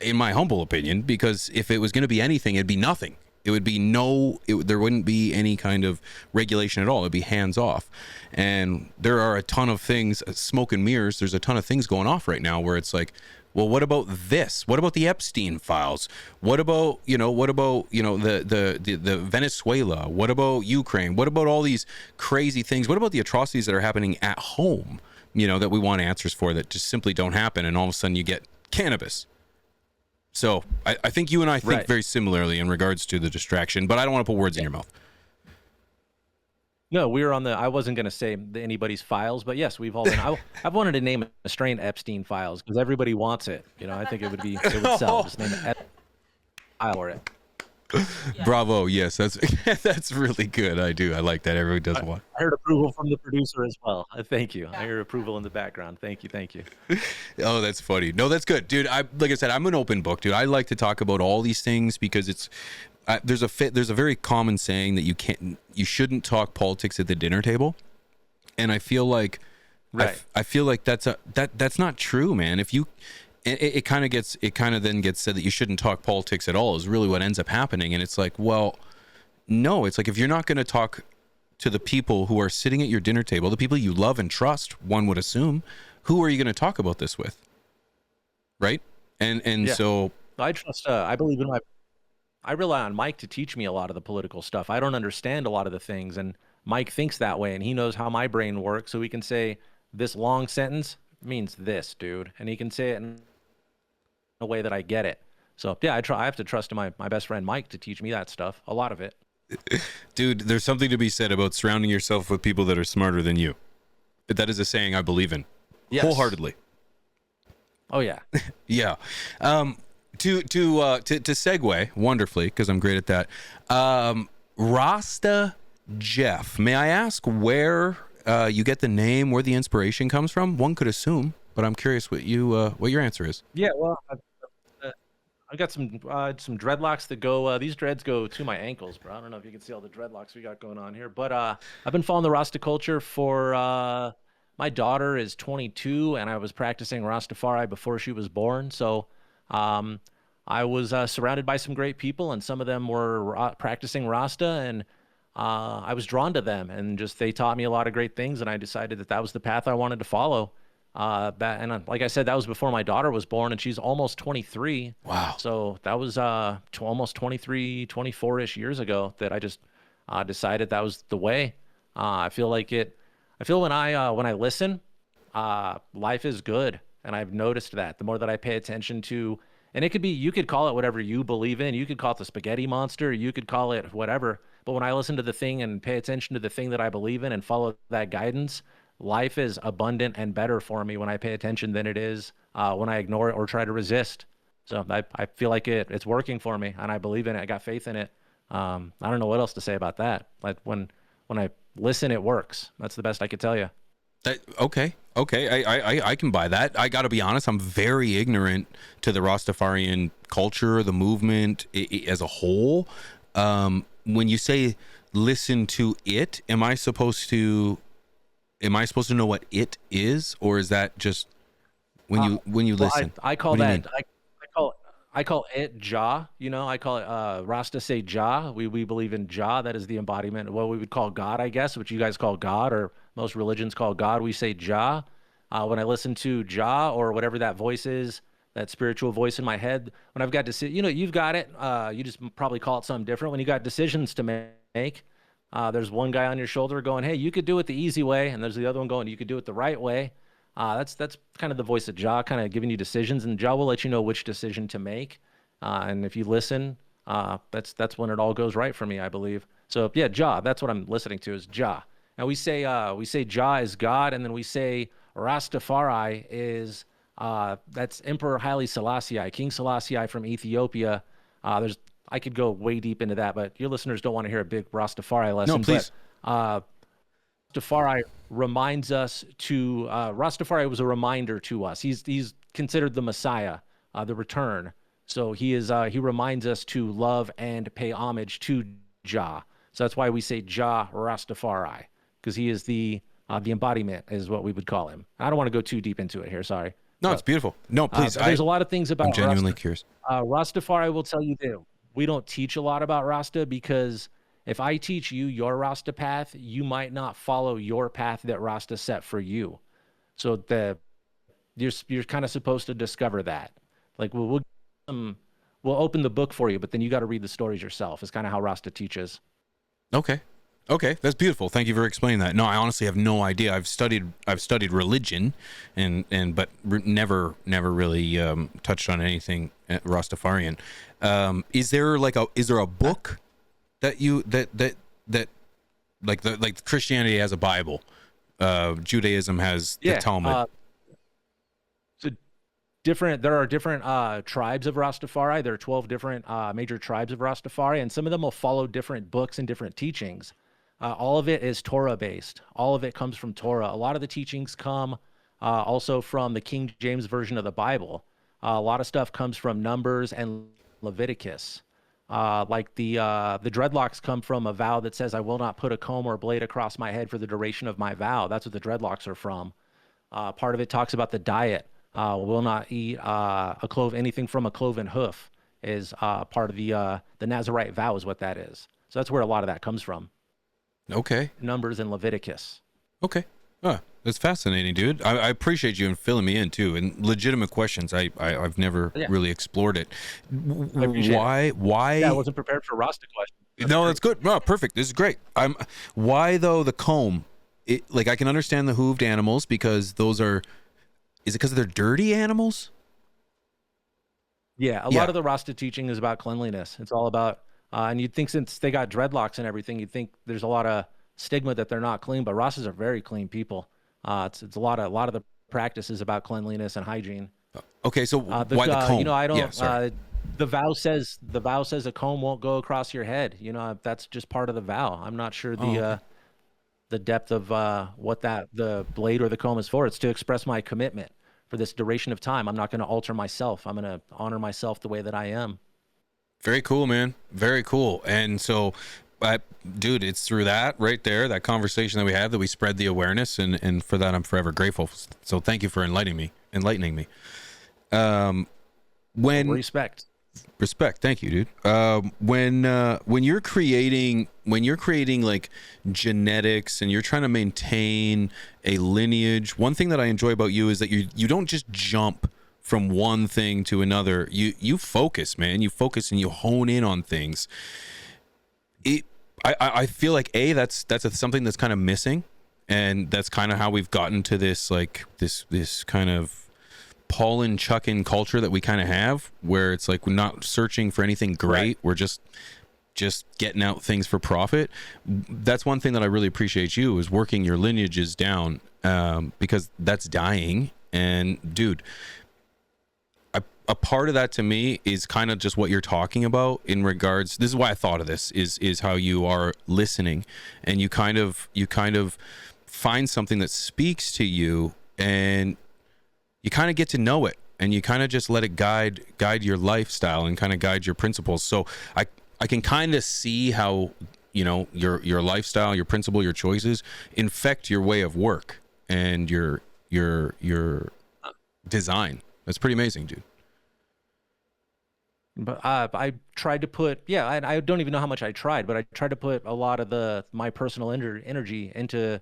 [SPEAKER 2] in my humble opinion, because if it was going to be anything, it'd be nothing. It would be there wouldn't be any kind of regulation at all. It'd be hands off. And there are a ton of things, smoke and mirrors. There's a ton of things going off right now where it's like, well, what about this? What about the Epstein files? What about, the Venezuela? What about Ukraine? What about all these crazy things? What about the atrocities that are happening at home, that we want answers for, that just simply don't happen? And all of a sudden you get cannabis. So I think you and I think very similarly in regards to the distraction, but I don't want to put words in your mouth.
[SPEAKER 3] No, we were on I wasn't going to say anybody's files, but yes, we've all been. I've wanted to name a strain Epstein files because everybody wants it. I think it would sell. Just name it file for it.
[SPEAKER 2] Yeah. Bravo. Yes, that's really good. I like that. Everybody does want.
[SPEAKER 3] I heard approval from the producer as well. Thank you. I heard approval in the background. Thank you.
[SPEAKER 2] Oh, that's funny. No, that's good, dude. Like I said, I'm an open book, dude. I like to talk about all these things because it's there's a very common saying that you shouldn't talk politics at the dinner table, and I feel like I feel like that's not true, man. If you It kind of then gets said that you shouldn't talk politics at all is really what ends up happening. And it's like, well, no, it's like, if you're not going to talk to the people who are sitting at your dinner table, the people you love and trust, one would assume, who are you going to talk about this with? Right. And so
[SPEAKER 3] I trust, I rely on Mike to teach me a lot of the political stuff. I don't understand a lot of the things, and Mike thinks that way, and he knows how my brain works. So he can say this long sentence means this, dude. And he can say it in a way that I get it. So yeah, I have to trust in my best friend Mike to teach me that stuff, a lot of it.
[SPEAKER 2] Dude, there's something to be said about surrounding yourself with people that are smarter than you. That is a saying I believe in. Yes. Wholeheartedly.
[SPEAKER 3] Oh yeah.
[SPEAKER 2] Yeah. To segue wonderfully, because I'm great at that. Rasta Jeff, may I ask where you get the name, where the inspiration comes from? One could assume, but I'm curious what your answer is.
[SPEAKER 3] Yeah, well, I've got some dreadlocks that go. These dreads go to my ankles, bro. I don't know if you can see all the dreadlocks we got going on here, but I've been following the Rasta culture for. My daughter is 22, and I was practicing Rastafari before she was born. So, I was surrounded by some great people, and some of them were practicing Rasta, and I was drawn to them, and they taught me a lot of great things, and I decided that was the path I wanted to follow. Like I said, that was before my daughter was born, and she's almost 23.
[SPEAKER 2] Wow.
[SPEAKER 3] So that was almost 23, 24-ish years ago that I just decided that was the way. I feel when I listen, life is good, and I've noticed that the more that I pay attention to, and you could call it whatever you believe in. You could call it the spaghetti monster. You could call it whatever. But when I listen to the thing and pay attention to the thing that I believe in and follow that guidance, life is abundant and better for me when I pay attention than it is when I ignore it or try to resist. So I feel like it's working for me, and I believe in it. I got faith in it. I don't know what else to say about that. Like when I listen, it works. That's the best I could tell you.
[SPEAKER 2] Okay. I can buy that. I got to be honest. I'm very ignorant to the Rastafarian culture, the movement as a whole. When you say listen to it, am I supposed to know what it is, or is that just when you listen?
[SPEAKER 3] I call that. I call it Jah. I call it Rasta say Jah. We believe in Jah. That is the embodiment of what we would call God, I guess, which you guys call God, or most religions call God. We say Jah. When I listen to Jah or whatever that voice is, that spiritual voice in my head, when I've got you've got it. You just probably call it something different. When you got decisions to make, there's one guy on your shoulder going, "Hey, you could do it the easy way," and there's the other one going, "You could do it the right way." That's kind of the voice of Jah, kind of giving you decisions, and Jah will let you know which decision to make. And if you listen, that's when it all goes right for me, I believe. So yeah, Jah, that's what I'm listening to is Jah. And we say Jah is God, and then we say Rastafari is that's Emperor Haile Selassie, King Selassie from Ethiopia. I could go way deep into that, but your listeners don't want to hear a big Rastafari lesson.
[SPEAKER 2] No, please.
[SPEAKER 3] But, Rastafari reminds us to Rastafari was a reminder to us. He's considered the Messiah, the return. So he reminds us to love and pay homage to Jah. So that's why we say Jah Rastafari, because he is the embodiment, is what we would call him. I don't want to go too deep into it here. Sorry.
[SPEAKER 2] No, it's beautiful. No, please.
[SPEAKER 3] There's a lot of things about
[SPEAKER 2] I'm genuinely curious.
[SPEAKER 3] Rastafari. Will tell you that we don't teach a lot about Rasta, because if I teach you your Rasta path, you might not follow your path that Rasta set for you. So you're kind of supposed to discover that. Like we'll open the book for you, but then you got to read the stories yourself. Is kind of how Rasta teaches.
[SPEAKER 2] Okay, that's beautiful. Thank you for explaining that. No, I honestly have no idea. I've studied religion, but never really touched on anything Rastafarian. Is there a book that like Christianity has a Bible, Judaism has the Talmud?
[SPEAKER 3] There are different tribes of Rastafari. There are 12 different major tribes of Rastafari, and some of them will follow different books and different teachings. All of it is Torah based. All of it comes from Torah. A lot of the teachings come also from the King James version of the Bible. A lot of stuff comes from Numbers and Leviticus. Like the dreadlocks come from a vow that says, "I will not put a comb or blade across my head for the duration of my vow." That's what the dreadlocks are from. Part of it talks about the diet. Will not eat anything from a cloven hoof is part of the Nazirite vow, is what that is. So that's where a lot of that comes from.
[SPEAKER 2] Okay.
[SPEAKER 3] Numbers and Leviticus.
[SPEAKER 2] Okay. That's fascinating, dude. I appreciate you and filling me in too. And legitimate questions. I've never really explored it. Why?
[SPEAKER 3] Yeah, I wasn't prepared for Rasta questions.
[SPEAKER 2] That's good. No, perfect. This is great. Why though the comb? I can understand the hooved animals because those are. Is it because they're dirty animals?
[SPEAKER 3] Yeah, a lot of the Rasta teaching is about cleanliness. It's all about, and you'd think since they got dreadlocks and everything, you'd think there's a lot of stigma that they're not clean, but Rastas are very clean people. It's a lot of the practices about cleanliness and hygiene.
[SPEAKER 2] Okay, so why the comb?
[SPEAKER 3] I don't. The vow says a comb won't go across your head. That's just part of the vow. I'm not sure the depth of what the blade or the comb is for. It's to express my commitment for this duration of time. I'm not going to alter myself. I'm going to honor myself the way that I am.
[SPEAKER 2] Very cool, man. Very cool. And so, dude, it's through that right there, that conversation that we had, that we spread the awareness, and for that I'm forever grateful. So thank you for enlightening me. Respect. Thank you, dude. When you're creating like genetics and you're trying to maintain a lineage, one thing that I enjoy about you is that you don't just jump from one thing to another. You focus, man. You focus and you hone in on things. I feel like that's something that's kind of missing, and that's kind of how we've gotten to this this kind of pollen chucking culture that we kind of have, where it's like we're not searching for anything great. Right. We're just getting out things for profit. That's one thing that I really appreciate you, is working your lineages down, because that's dying. And dude, a part of that to me is kind of just what you're talking about in regards. This is why I thought of this is how you are listening, and you kind of find something that speaks to you, and you kind of get to know it, and you kind of just let it guide your lifestyle and kind of guide your principles. So I can kind of see how, your lifestyle, your principle, your choices infect your way of work and your design. That's pretty amazing, dude.
[SPEAKER 3] But I tried to put, I don't even know how much I tried, but I tried to put a lot of my personal energy into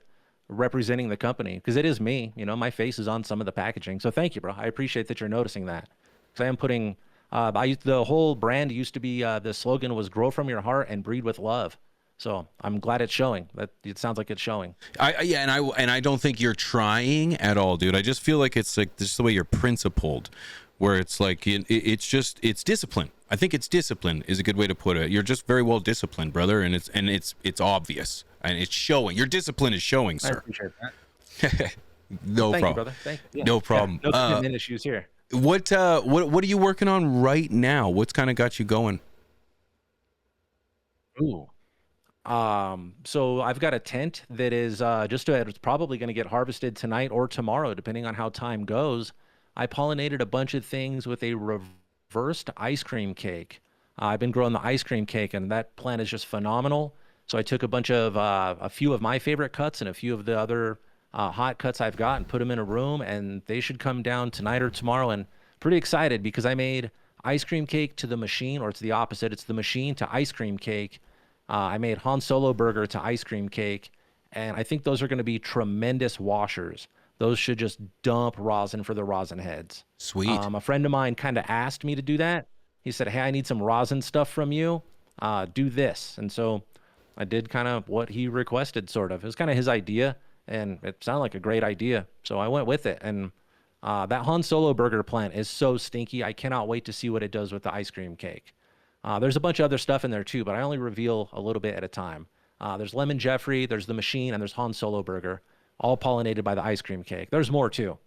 [SPEAKER 3] representing the company, because it is me. My face is on some of the packaging. So thank you, bro. I appreciate that you're noticing that, because I am putting the whole brand used to be, the slogan was "Grow from your heart and breed with love." So I'm glad it's showing. That it sounds like it's showing. I don't think you're trying at all, dude. I just feel like it's like just the way you're principled, where it's like it's discipline. I think it's discipline is a good way to put it. You're just very well disciplined, brother, and it's obvious. And it's showing. Your discipline is showing, sir. I appreciate that.
[SPEAKER 2] No
[SPEAKER 3] Thank
[SPEAKER 2] problem.
[SPEAKER 3] you, brother. Thank you. Yeah.
[SPEAKER 2] No problem.
[SPEAKER 3] No commitment issues here.
[SPEAKER 2] What are you working on right now? What's kind of got you going?
[SPEAKER 3] Ooh. So I've got a tent that is it's probably going to get harvested tonight or tomorrow, depending on how time goes. I pollinated a bunch of things with a reversed ice cream cake. I've been growing the ice cream cake, and that plant is just phenomenal. So I took a few of my favorite cuts and a few of the other hot cuts I've got and put them in a room, and they should come down tonight or tomorrow. And pretty excited because I made ice cream cake to the machine, or it's the opposite. It's the machine to ice cream cake. I made Han Solo burger to ice cream cake, and I think those are going to be tremendous washers. Those should just dump rosin for the rosin heads.
[SPEAKER 2] Sweet.
[SPEAKER 3] A friend of mine kind of asked me to do that. He said, "Hey, I need some rosin stuff from you. Do this." And so I did kind of what he requested, sort of. It was kind of his idea, and it sounded like a great idea. So I went with it. And that Han Solo burger plant is so stinky. I cannot wait to see what it does with the ice cream cake. There's a bunch of other stuff in there too, but I only reveal a little bit at a time. There's Lemon Jeffrey, there's the machine, and there's Han Solo burger, all pollinated by the ice cream cake. There's more too.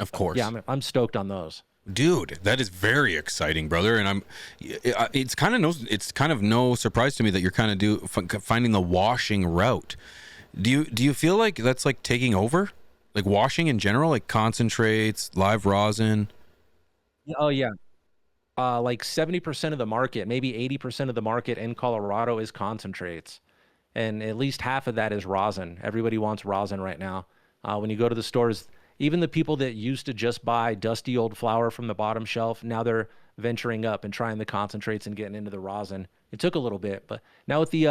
[SPEAKER 2] Of course.
[SPEAKER 3] Yeah, I'm stoked on those.
[SPEAKER 2] Dude, that is very exciting, brother. And it's kind of no surprise to me that you're kind of finding the washing route. Do you feel like that's like taking over, like washing in general, like concentrates, live rosin?
[SPEAKER 3] Oh yeah. Like 70% of the market, maybe 80% of the market in Colorado is concentrates, and at least half of that is rosin. Everybody wants rosin right now. When you go to the stores, even the people that used to just buy dusty old flour from the bottom shelf, now they're venturing up and trying the concentrates and getting into the rosin. It took a little bit, but now with the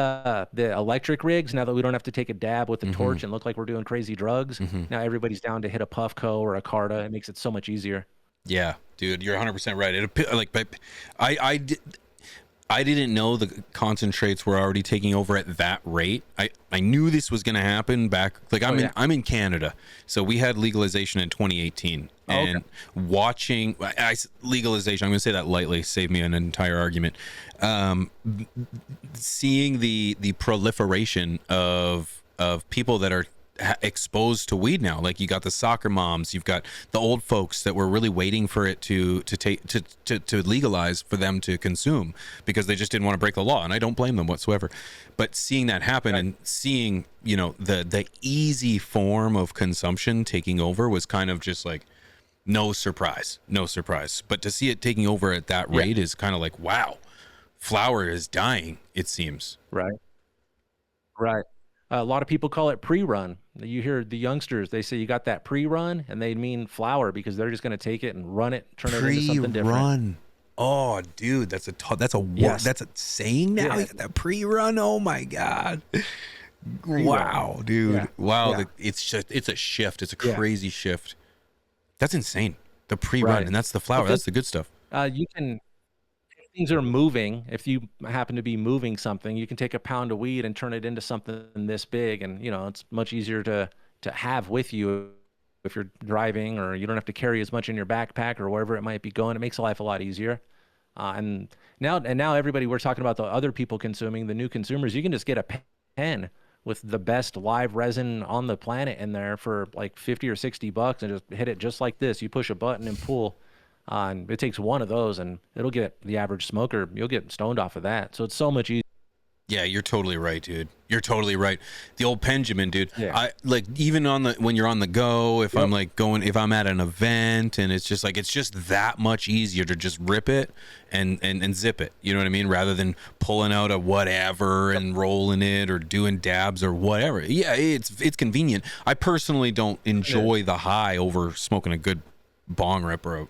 [SPEAKER 3] electric rigs, now that we don't have to take a dab with the torch and look like we're doing crazy drugs, now everybody's down to hit a Puffco or a Carta. It makes it so much easier.
[SPEAKER 2] Yeah, dude, you're 100% right. I didn't know the concentrates were already taking over at that rate. I knew this was going to happen back. Like I'm in Canada, so we had legalization in 2018, and watching legalization. I'm going to say that lightly, save me an entire argument. Seeing the proliferation of people that are exposed to weed now, like you got the soccer moms, you've got the old folks that were really waiting for it to legalize for them to consume because they just didn't want to break the law, and I don't blame them whatsoever. But seeing that happen and seeing, you know, the easy form of consumption taking over was kind of just like no surprise. But to see it taking over at that rate is kind of like, wow, flower is dying, it seems.
[SPEAKER 3] Right. A lot of people call it pre-run. You hear the youngsters, they say you got that pre-run, and they mean flower because they're just going to take it and run it, turn it into something different.
[SPEAKER 2] Pre-run. Oh, dude, that's a saying now.
[SPEAKER 3] Yeah.
[SPEAKER 2] That pre-run. Oh my God. Wow, dude.
[SPEAKER 3] Yeah.
[SPEAKER 2] Wow.
[SPEAKER 3] Yeah.
[SPEAKER 2] It's a shift. It's a crazy shift. That's insane. The pre-run,
[SPEAKER 3] Right.
[SPEAKER 2] and that's the flower.
[SPEAKER 3] Because,
[SPEAKER 2] That's the good stuff.
[SPEAKER 3] you can, if things are moving. If you happen to be moving something, you can take a pound of weed and turn it into something this big, and you know it's much easier to have with you if you're driving, or you don't have to carry as much in your backpack or wherever it might be going. It makes life a lot easier. And now everybody, we're talking about the other people consuming, the new consumers. You can just get a pen with the best live resin on the planet in there for like 50 or 60 bucks and just hit it just like this. You push a button and pull. And it takes one of those, and it'll get the average smoker. You'll get stoned off of that. So it's so much easier.
[SPEAKER 2] Yeah, you're totally right, dude. You're totally right. The old Benjamin, dude.
[SPEAKER 3] Yeah.
[SPEAKER 2] I like even when you're on the go, if I'm like if I'm at an event, and it's just that much easier to just rip it and zip it. You know what I mean? Rather than pulling out a whatever and rolling it or doing dabs or whatever. Yeah, it's convenient. I personally don't enjoy the high over smoking a good bong rip or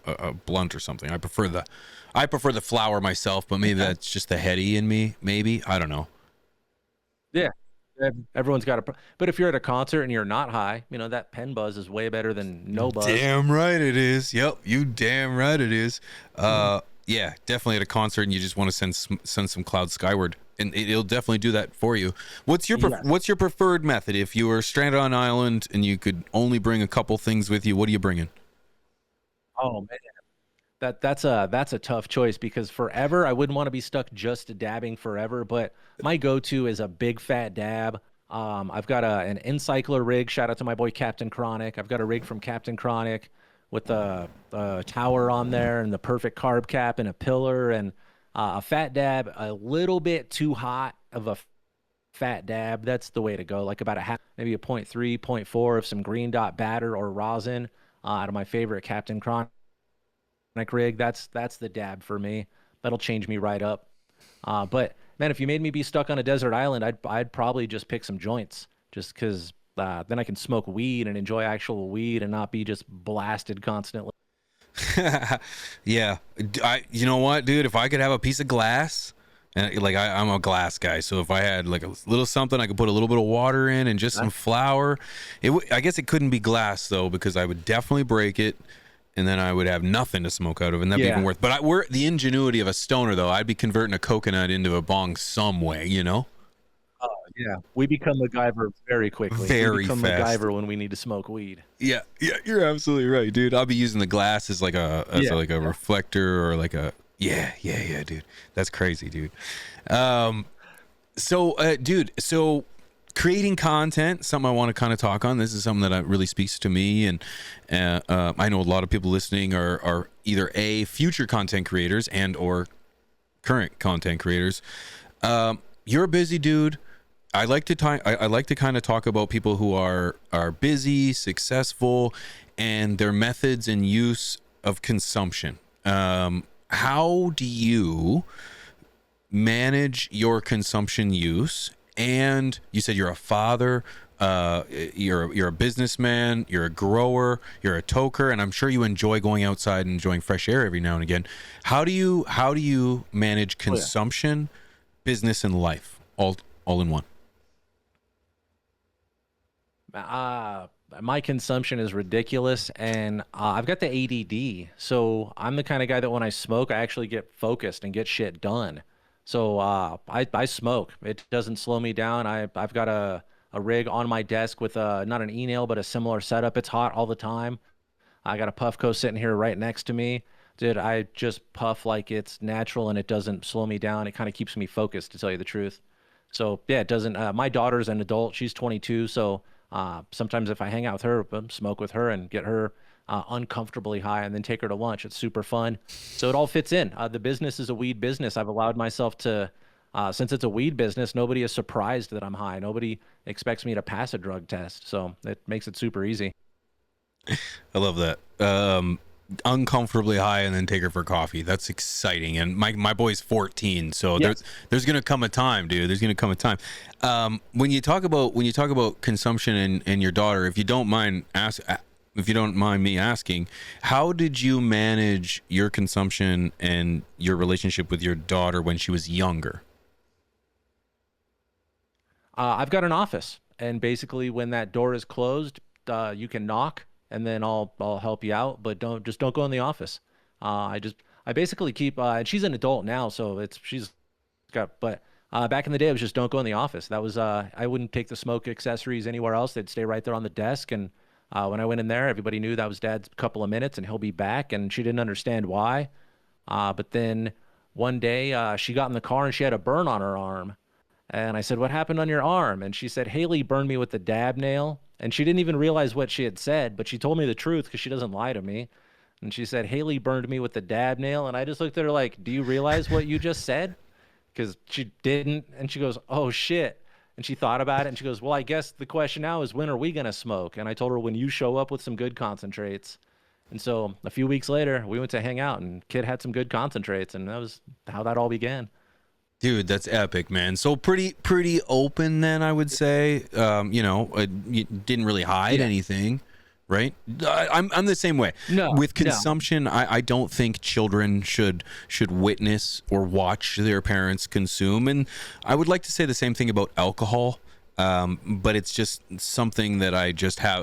[SPEAKER 2] a blunt or something. I prefer the flower myself, but maybe that's just the heady in me. Maybe, I don't know.
[SPEAKER 3] Yeah. Everyone's got but if you're at a concert and you're not high, you know, that pen buzz is way better than no buzz.
[SPEAKER 2] Damn right it is. Yep, you damn right it is. Yeah, definitely at a concert and you just want to send some clouds skyward, and it'll definitely do that for you. What's your preferred method? If you were stranded on an island and you could only bring a couple things with you, what are you bringing?
[SPEAKER 3] Oh man. That's a tough choice because forever I wouldn't want to be stuck just dabbing forever, but my go-to is a big fat dab. I've got an Encycler rig. Shout out to my boy Captain Chronic. I've got a rig from Captain Chronic with a tower on there and the perfect carb cap and a pillar and a fat dab, a little bit too hot of a fat dab. That's the way to go. Like about a half, maybe a 0.3, 0.4 of some green dot batter or rosin out of my favorite Captain Chronic rig. That's the dab for me. That'll change me right up. But man, if you made me be stuck on a desert island, I'd probably just pick some joints, just because then I can smoke weed and enjoy actual weed and not be just blasted constantly.
[SPEAKER 2] Yeah. You know what, dude? If I could have a piece of glass, and like I'm a glass guy, so if I had like a little something, I could put a little bit of water in and just some flour. I guess it couldn't be glass though, because I would definitely break it, and then I would have nothing to smoke out of, and that'd be even worse. But we're the ingenuity of a stoner, though. I'd be converting a coconut into a bong some way, you know?
[SPEAKER 3] Oh yeah, we become MacGyver very quickly.
[SPEAKER 2] Very
[SPEAKER 3] we become
[SPEAKER 2] fast.
[SPEAKER 3] MacGyver when we need to smoke weed.
[SPEAKER 2] Yeah, you're absolutely right, dude. I'll be using the glass as like a reflector or like a dude. That's crazy, dude. So creating content, something I want to kind of talk on. This is something that really speaks to me, and I know a lot of people listening are either future content creators and or current content creators. You're a busy dude. I like to kind of talk about people who are busy, successful, and their methods and use of consumption. How do you manage your consumption use? And you said you're a father, you're a businessman, you're a grower, you're a toker, and I'm sure you enjoy going outside and enjoying fresh air every now and again. How do you manage consumption, business, and life all in one?
[SPEAKER 3] My consumption is ridiculous, and I've got the ADD. So I'm the kind of guy that when I smoke, I actually get focused and get shit done. So I smoke. It doesn't slow me down. I've got a rig on my desk with not an e-nail, but a similar setup. It's hot all the time. I got a Puffco sitting here right next to me. Dude, I just puff like it's natural, and it doesn't slow me down. It kind of keeps me focused, to tell you the truth. So yeah, it doesn't. My daughter's an adult. She's 22. So sometimes if I hang out with her, smoke with her and get her uncomfortably high and then take her to lunch, it's super fun. So it all fits in. The business is a weed business. I've allowed myself to, since it's a weed business, nobody is surprised that I'm high. Nobody expects me to pass a drug test. So it makes it super easy.
[SPEAKER 2] I love that. Uncomfortably high and then take her for coffee. That's exciting. And my boy's 14, so there's gonna come a time, dude. There's gonna come a time. When you talk about consumption and your daughter, if you don't mind me asking, how did you manage your consumption and your relationship with your daughter when she was younger?
[SPEAKER 3] I've got an office, and basically when that door is closed, you can knock, and then I'll help you out, but don't go in the office. I basically keep, and she's an adult now, so back in the day, it was just don't go in the office. That was, I wouldn't take the smoke accessories anywhere else. They'd stay right there on the desk. And when I went in there, everybody knew that was Dad's couple of minutes and he'll be back. And she didn't understand why. But then one day she got in the car and she had a burn on her arm. And I said, "What happened on your arm?" And she said, "Haley burned me with the dab nail." And she didn't even realize what she had said, but she told me the truth because she doesn't lie to me. And she said, "Haley burned me with the dab nail." And I just looked at her like, "Do you realize what you just said?" Because she didn't. And she goes, "Oh, shit." And she thought about it. And she goes, "Well, I guess the question now is, when are we going to smoke?" And I told her, "When you show up with some good concentrates." And so a few weeks later, we went to hang out, and Kid had some good concentrates. And that was how that all began.
[SPEAKER 2] Dude, that's epic, man. So pretty open then, I would say. You didn't really hide anything, right? I'm the same way.
[SPEAKER 3] No,
[SPEAKER 2] with consumption, I don't think children should witness or watch their parents consume. And I would like to say the same thing about alcohol. But it's just something that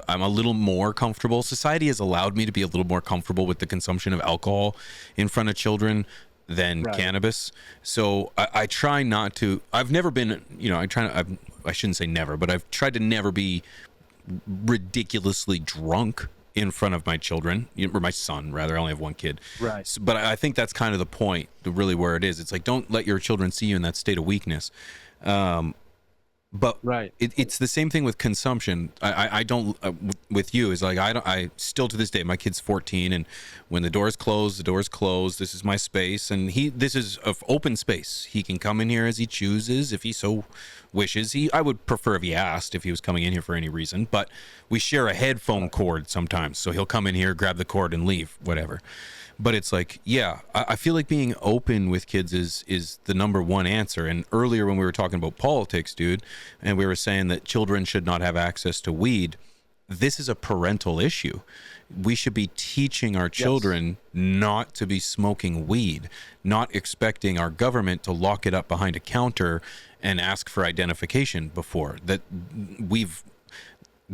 [SPEAKER 2] I'm a little more comfortable. Society has allowed me to be a little more comfortable with the consumption of alcohol in front of children than cannabis. So I try not to. I've never been, I shouldn't say never, but I've tried to never be ridiculously drunk in front of my children, or my son rather. I only have one kid.
[SPEAKER 3] Right.
[SPEAKER 2] So, but I think that's kind of the point, really where it is. It's like, don't let your children see you in that state of weakness. But
[SPEAKER 3] Right.
[SPEAKER 2] it's the same thing with consumption. I don't with you is like I still to this day, my kid's 14, and when the door's closed, the door's closed. This is my space, and this is an open space. He can come in here as he chooses if he so wishes. I would prefer if he asked if he was coming in here for any reason, but we share a headphone cord sometimes, so he'll come in here, grab the cord, and leave, whatever. But it's like, yeah, I feel like being open with kids is the number one answer. And earlier when we were talking about politics, dude, and we were saying that children should not have access to weed, this is a parental issue. We should be teaching our children not to be smoking weed, not expecting our government to lock it up behind a counter and ask for identification before.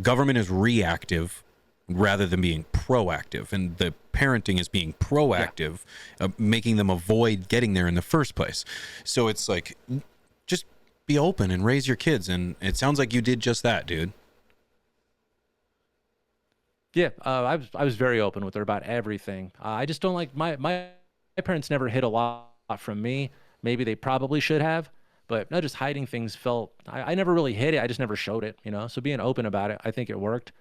[SPEAKER 2] Government is reactive rather than being proactive, and the parenting is being proactive, making them avoid getting there in the first place. So it's like, just be open and raise your kids, and it sounds like you did just that, dude.
[SPEAKER 3] Yeah, I was very open with her about everything. I just don't like my parents never hid a lot from me. Maybe they probably should have, but no, just hiding things felt. I never really hid it. I just never showed it, you know. So being open about it, I think it worked.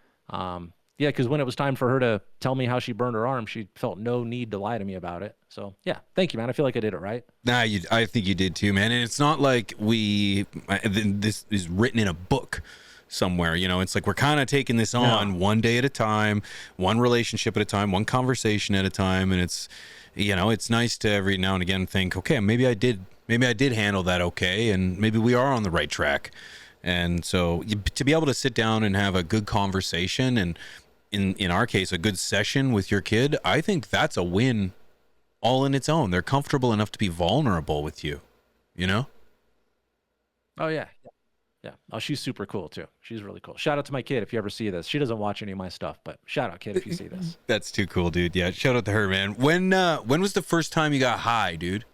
[SPEAKER 3] Yeah, because when it was time for her to tell me how she burned her arm, she felt no need to lie to me about it. So yeah, thank you, man. I feel like I did it right.
[SPEAKER 2] Nah, I think you did too, man. And it's not like this is written in a book somewhere, you know. It's like we're kind of taking this on one day at a time, one relationship at a time, one conversation at a time, and it's, you know, it's nice to every now and again think, okay, maybe I did handle that okay, and maybe we are on the right track. And so to be able to sit down and have a good conversation, and in our case, a good session with your kid, I think that's a win all in its own. They're comfortable enough to be vulnerable with you, you know?
[SPEAKER 3] Oh yeah. Yeah. Oh, she's super cool too. She's really cool. Shout out to my kid if you ever see this. She doesn't watch any of my stuff, but shout out, kid, if you see this.
[SPEAKER 2] That's too cool, dude. Yeah, shout out to her, man. When was the first time you got high, dude?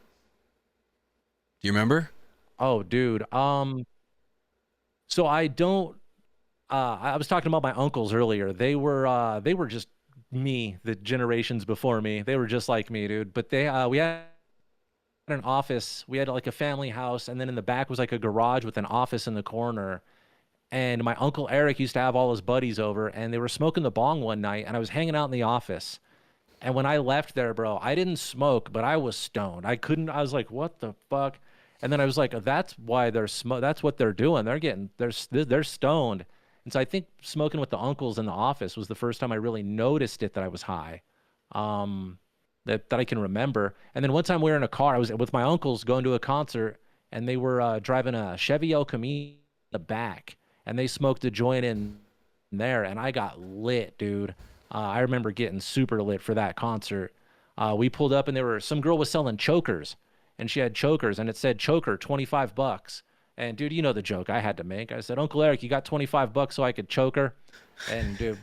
[SPEAKER 2] Do you remember?
[SPEAKER 3] Oh, dude. So I don't. I was talking about my uncles earlier. They were just me. The generations before me, they were just like me, dude. But we had an office. We had like a family house, and then in the back was like a garage with an office in the corner. And my uncle Eric used to have all his buddies over, and they were smoking the bong one night, and I was hanging out in the office. And when I left there, bro, I didn't smoke, but I was stoned. I was like, what the fuck? And then I was like, that's why that's what they're doing. They're stoned. And so I think smoking with the uncles in the office was the first time I really noticed it, that I was high, that I can remember. And then one time we were in a car, I was with my uncles going to a concert, and they were driving a Chevy El Camino in the back, and they smoked a joint in there, and I got lit, dude. I remember getting super lit for that concert. We pulled up, and some girl was selling chokers, and she had chokers, and it said choker, $25. And dude, you know the joke I had to make. I said, Uncle Eric, you got $25 so I could choke her? And dude,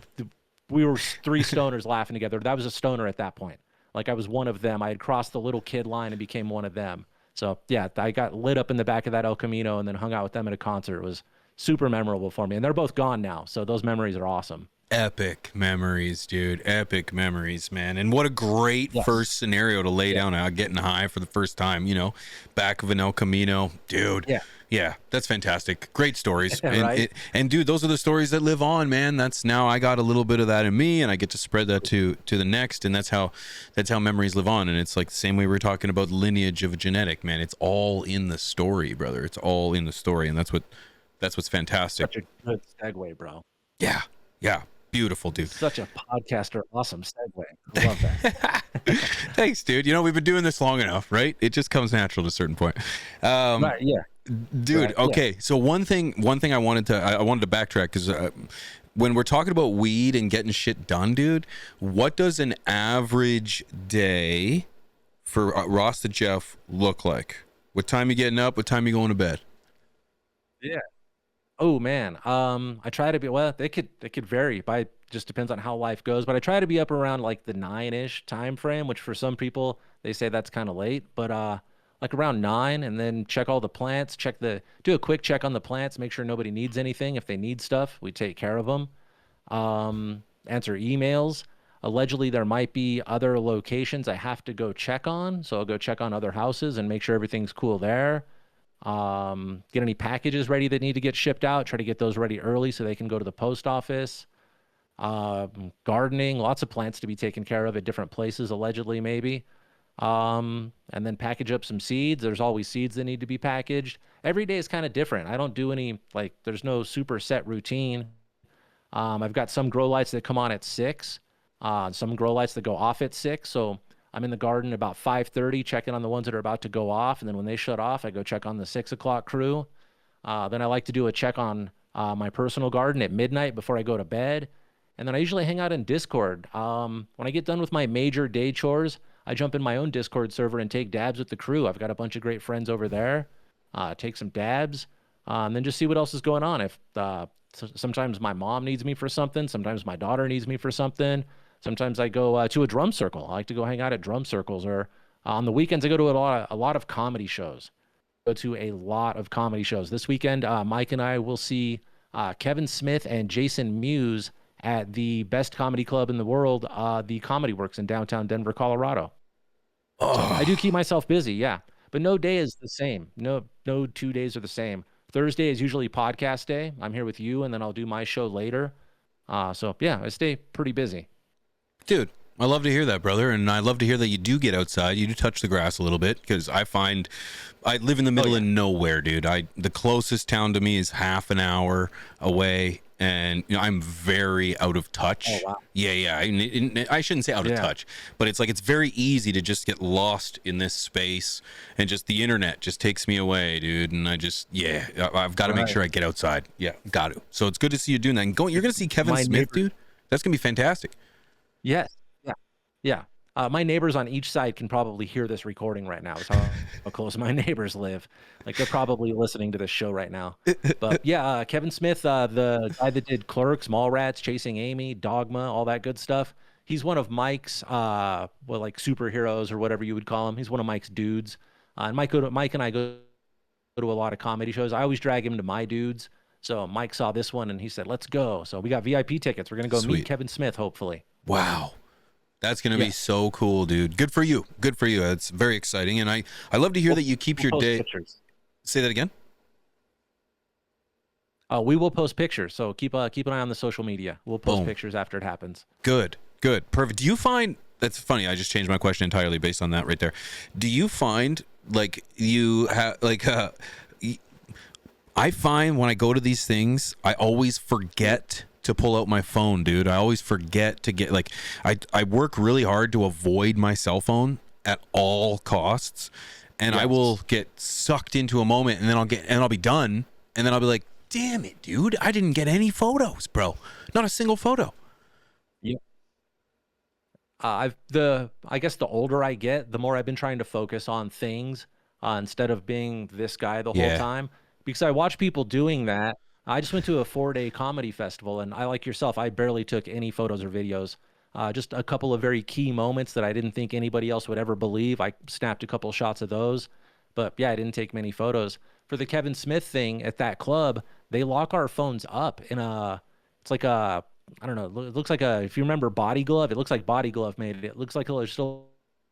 [SPEAKER 3] we were three stoners laughing together. That was a stoner at that point. Like I was one of them. I had crossed the little kid line and became one of them. So yeah, I got lit up in the back of that El Camino and then hung out with them at a concert. It was super memorable for me. And they're both gone now, so those memories are awesome.
[SPEAKER 2] Epic memories, dude. Epic memories, man. And what a great first scenario to lay down out, getting high for the first time, you know, back of an El Camino. Dude. Yeah, that's fantastic. Great stories.
[SPEAKER 3] Yeah, right?
[SPEAKER 2] And dude, those are the stories that live on, man. That's now I got a little bit of that in me, and I get to spread that to the next, and that's how memories live on. And it's like the same way we were talking about lineage of a genetic, man. It's all in the story, brother. It's all in the story, and that's what's fantastic.
[SPEAKER 3] Such a good segue, bro.
[SPEAKER 2] Yeah. Beautiful, dude.
[SPEAKER 3] Such a podcaster. Awesome segue. I love that.
[SPEAKER 2] Thanks, dude. You know, we've been doing this long enough, right? It just comes natural to a certain point.
[SPEAKER 3] Right, yeah.
[SPEAKER 2] Dude,
[SPEAKER 3] right,
[SPEAKER 2] okay. So one thing I wanted to backtrack, because when we're talking about weed and getting shit done, dude, what does an average day for Rasta Jeff look like? What time you getting up? What time you going to bed?
[SPEAKER 3] Yeah. Oh man, I try to be, well, they could vary just depends on how life goes, but I try to be up around like the 9-ish time frame, which for some people they say that's kind of late, but like around 9, and then check all the plants, do a quick check on the plants, make sure nobody needs anything. If they need stuff, we take care of them. Answer emails. Allegedly there might be other locations I have to go check on, so I'll go check on other houses and make sure everything's cool there. Get any packages ready that need to get shipped out. Try to get those ready early so they can go to the post office. Gardening, lots of plants to be taken care of at different places, allegedly, maybe. And then package up some seeds. There's always seeds that need to be packaged. Every day is kind of different. I don't do any, like, there's no super set routine. I've got some grow lights that come on at 6, some grow lights that go off at 6. So I'm in the garden about 5:30, checking on the ones that are about to go off. And then when they shut off, I go check on the 6 o'clock crew. Then I like to do a check on my personal garden at midnight before I go to bed. And then I usually hang out in Discord. When I get done with my major day chores, I jump in my own Discord server and take dabs with the crew. I've got a bunch of great friends over there. Take some dabs, and then just see what else is going on. If sometimes my mom needs me for something, sometimes my daughter needs me for something. Sometimes I go to a drum circle. I like to go hang out at drum circles, or on the weekends I go to a lot of comedy shows. Go to a lot of comedy shows. This weekend, Mike and I will see Kevin Smith and Jason Mewes at the best comedy club in the world, the Comedy Works in downtown Denver, Colorado.
[SPEAKER 2] Oh.
[SPEAKER 3] So I do keep myself busy, yeah. But no day is the same. No 2 days are the same. Thursday is usually podcast day. I'm here with you, and then I'll do my show later. So yeah, I stay pretty busy.
[SPEAKER 2] Dude, I love to hear that, brother. And I love to hear that you do get outside. You do touch the grass a little bit, because I find I live in the middle of nowhere, dude. The closest town to me is half an hour away. And I'm very out of touch.
[SPEAKER 3] Oh, wow.
[SPEAKER 2] Yeah. I shouldn't say out of touch, but it's like it's very easy to just get lost in this space, and just the internet just takes me away, dude. And I've got to make sure I get outside. Yeah, got to. So it's good to see you doing that. And you're going to see Kevin Smith, dude. That's going to be fantastic.
[SPEAKER 3] Yes. Yeah. My neighbors on each side can probably hear this recording right now. Is how close my neighbors live. Like, they're probably listening to this show right now. But yeah, Kevin Smith, the guy that did Clerks, Mallrats, Chasing Amy, Dogma, all that good stuff. He's one of Mike's, like superheroes or whatever you would call him. He's one of Mike's dudes. And Mike and I go to a lot of comedy shows. I always drag him to my dudes. So Mike saw this one and he said, "Let's go." So we got VIP tickets. We're gonna go meet Kevin Smith, hopefully.
[SPEAKER 2] Wow. That's going to be so cool, dude. Good for you. Good for you. It's very exciting. And I love to hear that you keep your day. Pictures. Say that again.
[SPEAKER 3] We will post pictures. So keep an eye on the social media. We'll post pictures after it happens.
[SPEAKER 2] Good. Perfect. Do you find, that's funny, I just changed my question entirely based on that right there. Do you find like you have like, I find when I go to these things, I always forget to pull out my phone, dude. I always forget to get, like, I work really hard to avoid my cell phone at all costs, and I will get sucked into a moment, and then I'll be done, and then I'll be like, damn it, dude, I didn't get any photos, bro. Not a single photo.
[SPEAKER 3] Yeah. I guess the older I get, the more I've been trying to focus on things instead of being this guy the whole time, because I watch people doing that. I just went to a 4-day comedy festival, and I, like yourself, I barely took any photos or videos. Just a couple of very key moments that I didn't think anybody else would ever believe. I snapped a couple shots of those, but yeah, I didn't take many photos. For the Kevin Smith thing at that club, they lock our phones up in it's like a, I don't know, it looks like if you remember Body Glove, it looks like Body Glove made it. It looks like just a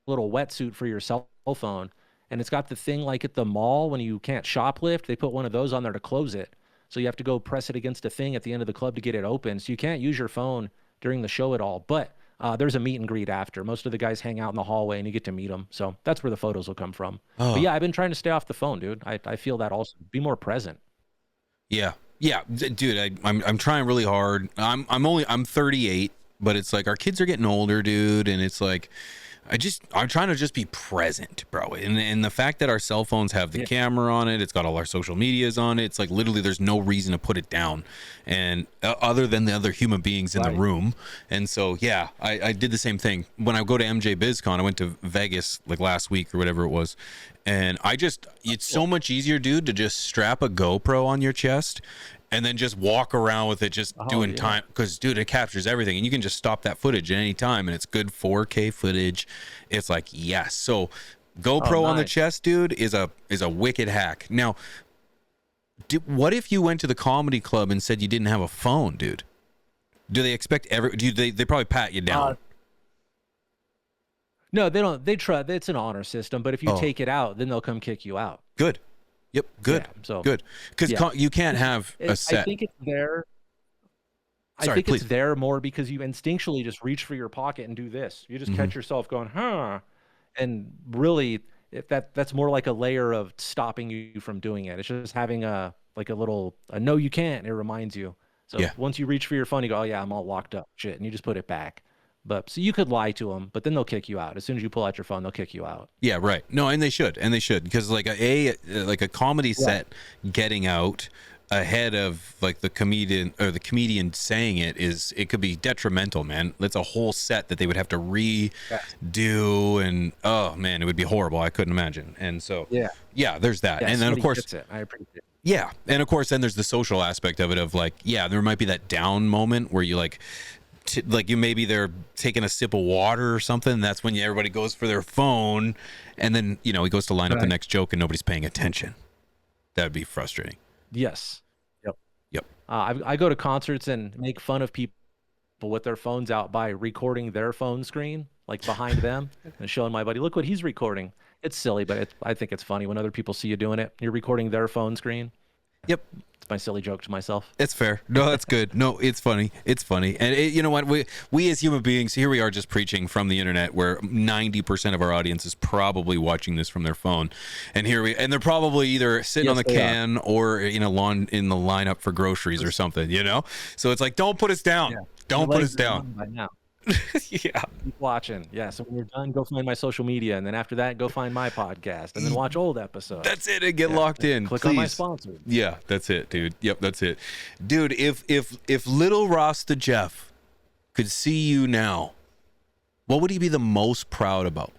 [SPEAKER 3] little wetsuit for your cell phone. And it's got the thing like at the mall when you can't shoplift, they put one of those on there to close it. So you have to go press it against a thing at the end of the club to get it open. So you can't use your phone during the show at all. But there's a meet and greet after. Most of the guys hang out in the hallway and you get to meet them. So that's where the photos will come from. But yeah, I've been trying to stay off the phone, dude. I feel that also. Be more present. Yeah,
[SPEAKER 2] dude. I'm trying really hard. I'm 38, but it's like our kids are getting older, dude, and it's like I'm trying to just be present, bro. And the fact that our cell phones have the camera on it, it's got all our social medias on it. It's like literally there's no reason to put it down, and other than the other human beings in the room. And so yeah, I did the same thing when I go to MJ BizCon. I went to Vegas like last week or whatever it was, and it's so much easier, dude, to just strap a GoPro on your chest and then just walk around with it, just doing time, because dude, it captures everything, and you can just stop that footage at any time, and it's good 4K footage. It's like, yes. So GoPro on the chest, dude, is a wicked hack. Now, what if you went to the comedy club and said you didn't have a phone, dude? Do they expect they probably pat you down?
[SPEAKER 3] No, they don't. They try. It's an honor system, but if you take it out, then they'll come kick you out.
[SPEAKER 2] Good. Yep. Good.
[SPEAKER 3] Yeah, so
[SPEAKER 2] Good. Because
[SPEAKER 3] yeah.
[SPEAKER 2] you can't have a
[SPEAKER 3] I
[SPEAKER 2] set.
[SPEAKER 3] think it's there. I
[SPEAKER 2] Sorry,
[SPEAKER 3] think
[SPEAKER 2] please.
[SPEAKER 3] it's there more because you instinctually just reach for your pocket and do this. You just
[SPEAKER 2] Mm-hmm.
[SPEAKER 3] catch yourself going, huh? And really, if that's more like a layer of stopping you from doing it. It's just having a like a little a no, you can't. It reminds you. So
[SPEAKER 2] Yeah.
[SPEAKER 3] once you reach for your phone, you go, oh yeah, I'm all locked up, shit, and you just put it back. But so you could lie to them, but then they'll kick you out. As soon as you pull out your phone, they'll kick you out.
[SPEAKER 2] Yeah, right. No, and they should, because like a comedy set getting out ahead of like the comedian saying it could be detrimental, man. That's a whole set that they would have to redo, and oh man, it would be horrible. I couldn't imagine. And so yeah, there's that,
[SPEAKER 3] Yeah,
[SPEAKER 2] and then of
[SPEAKER 3] somebody
[SPEAKER 2] course.
[SPEAKER 3] gets it. I appreciate it.
[SPEAKER 2] Yeah, and of course, then there's the social aspect of it. Of like, yeah, there might be that down moment where you like maybe they're taking a sip of water or something. And that's when everybody goes for their phone, and then he goes to line up the next joke and nobody's paying attention. That'd be frustrating.
[SPEAKER 3] Yes.
[SPEAKER 2] Yep.
[SPEAKER 3] I go to concerts and make fun of people with their phones out by recording their phone screen, like behind them, and showing my buddy, look what he's recording. It's silly, but I think it's funny when other people see you doing it. You're recording their phone screen.
[SPEAKER 2] Yep.
[SPEAKER 3] It's my silly joke to myself.
[SPEAKER 2] It's fair. No, that's good. No, it's funny. It's funny. And you know what? We as human beings, here we are just preaching from the internet where 90% of our audience is probably watching this from their phone. And they're probably either sitting on the can or in the lineup for groceries or something, So it's like, don't put us down. Yeah. Don't put us down.
[SPEAKER 3] By now.
[SPEAKER 2] Yeah.
[SPEAKER 3] Keep watching. Yeah. So when you're done, go find my social media. And then after that, go find my podcast and then watch old episodes.
[SPEAKER 2] That's it. And get locked in.
[SPEAKER 3] Click
[SPEAKER 2] please.
[SPEAKER 3] on my sponsor.
[SPEAKER 2] Yeah, that's it, dude. Yep, that's it. Dude, if little Rasta Jeff could see you now, what would he be the most proud about?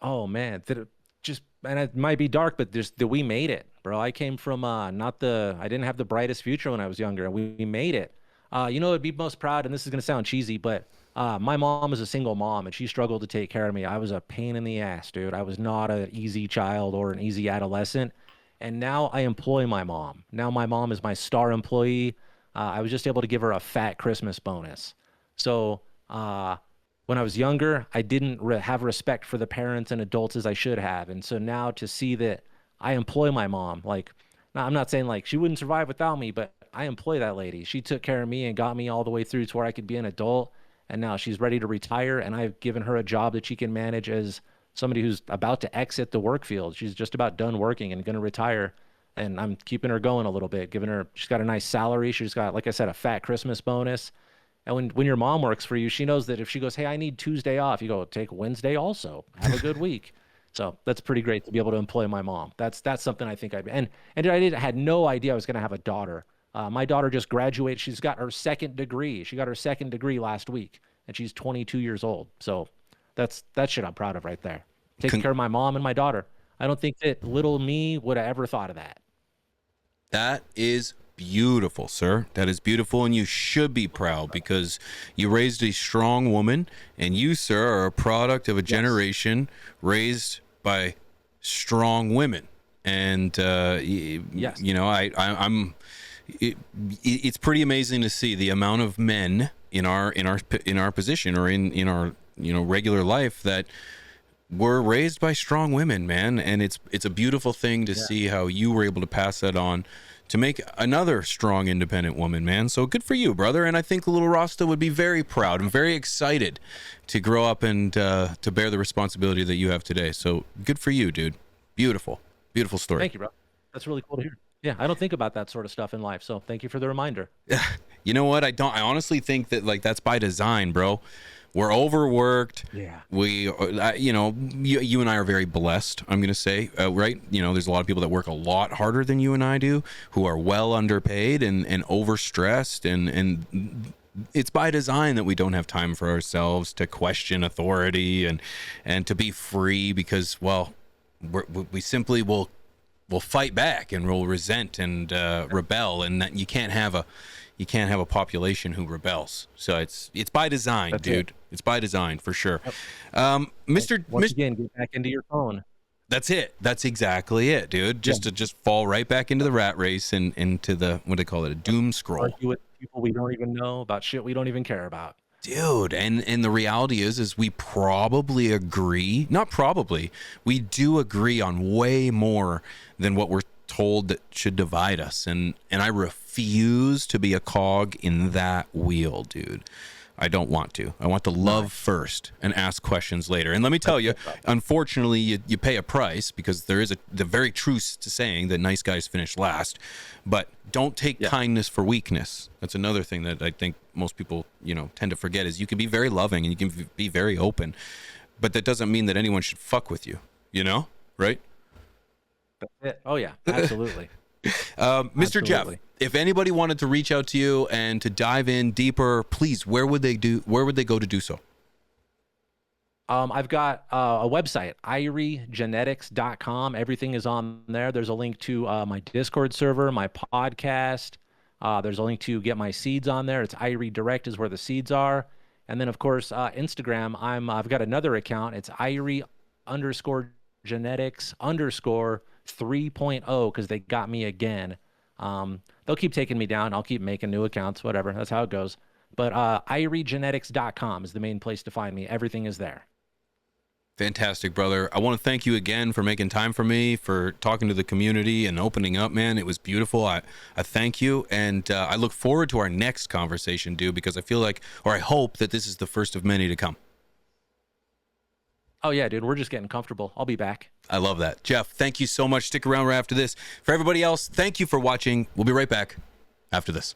[SPEAKER 3] Oh man, and it might be dark, but that we made it, bro. I came from I didn't have the brightest future when I was younger, and we made it. I'd be most proud, and this is gonna sound cheesy, but my mom is a single mom, and she struggled to take care of me. I was a pain in the ass, dude. I was not an easy child or an easy adolescent, and now I employ my mom. Now my mom is my star employee. I was just able to give her a fat Christmas bonus. So when I was younger, I didn't have respect for the parents and adults as I should have, and so now to see that I employ my mom, like, now I'm not saying like she wouldn't survive without me, but I employ that lady. She took care of me and got me all the way through to where I could be an adult. And now she's ready to retire. And I've given her a job that she can manage as somebody who's about to exit the work field. She's just about done working and going to retire. And I'm keeping her going a little bit, she's got a nice salary. She's got, like I said, a fat Christmas bonus. And when your mom works for you, she knows that if she goes, hey, I need Tuesday off, you go, take Wednesday also. Have a good week. So that's pretty great to be able to employ my mom. That's something I think and I had no idea I was going to have a daughter. My daughter just graduated. She's got her second degree. She got her second degree last week, and she's 22 years old. So that's shit I'm proud of right there. Taking care of my mom and my daughter. I don't think that little me would have ever thought of that.
[SPEAKER 2] That is beautiful, sir. That is beautiful, and you should be proud because you raised a strong woman, and you, sir, are a product of a generation raised by strong women. And I'm. It's pretty amazing to see the amount of men in our position or in our regular life that were raised by strong women, man. And it's a beautiful thing to see how you were able to pass that on to make another strong, independent woman, man. So good for you, brother. And I think little Rasta would be very proud and very excited to grow up and to bear the responsibility that you have today. So good for you, dude. Beautiful story.
[SPEAKER 3] Thank you, bro. That's really cool to hear. Yeah, I don't think about that sort of stuff in life, so thank you for the reminder.
[SPEAKER 2] You know what? I honestly think that like that's by design, bro. We're overworked.
[SPEAKER 3] Yeah.
[SPEAKER 2] We, you and I are very blessed, I'm going to say, right? There's a lot of people that work a lot harder than you and I do, who are well underpaid and overstressed, and it's by design that we don't have time for ourselves to question authority and to be free because, well, we simply will fight back and we'll resent and rebel, and that you can't have a population who rebels. So it's by design, that's dude. It's by design for sure.
[SPEAKER 3] Yep. Again, get back into your phone.
[SPEAKER 2] That's it. That's exactly it, dude. To fall right back into the rat race and into the, what do they call it, a doom scroll.
[SPEAKER 3] Argue with people we don't even know about shit we don't even care about.
[SPEAKER 2] Dude, and the reality is we probably agree, not probably, we do agree on way more than what we're told that should divide us. And I refuse to be a cog in that wheel, dude. I don't want to. I want to love first and ask questions later. And let me tell you, unfortunately, you pay a price, because there is the very truth to saying that nice guys finish last. But don't take kindness for weakness. That's another thing that I think most people, tend to forget, is you can be very loving and you can be very open, but that doesn't mean that anyone should fuck with you, right?
[SPEAKER 3] Oh yeah, absolutely.
[SPEAKER 2] Mr. Jeff,
[SPEAKER 3] Absolutely.
[SPEAKER 2] if anybody wanted to reach out to you and to dive in deeper, please, where would they go to do so?
[SPEAKER 3] I've got a website, IRIEgenetics.com. Everything is on there. There's a link to my Discord server, my podcast. There's a link to get my seeds on there. It's IRIE Direct is where the seeds are. And then, of course, Instagram, I've got another account. It's IRIE_genetics_3.0, because they got me again. They'll keep taking me down. I'll keep making new accounts, whatever. That's how it goes. But IRIEgenetics.com is the main place to find me. Everything is there.
[SPEAKER 2] Fantastic, brother. I want to thank you again for making time for me, for talking to the community and opening up, man. It was beautiful. I thank you. And I look forward to our next conversation, dude, because I feel like, or I hope that this is the first of many to come.
[SPEAKER 3] Oh, yeah, dude. We're just getting comfortable. I'll be back.
[SPEAKER 2] I love that. Jeff, thank you so much. Stick around right after this. For everybody else, thank you for watching. We'll be right back after this.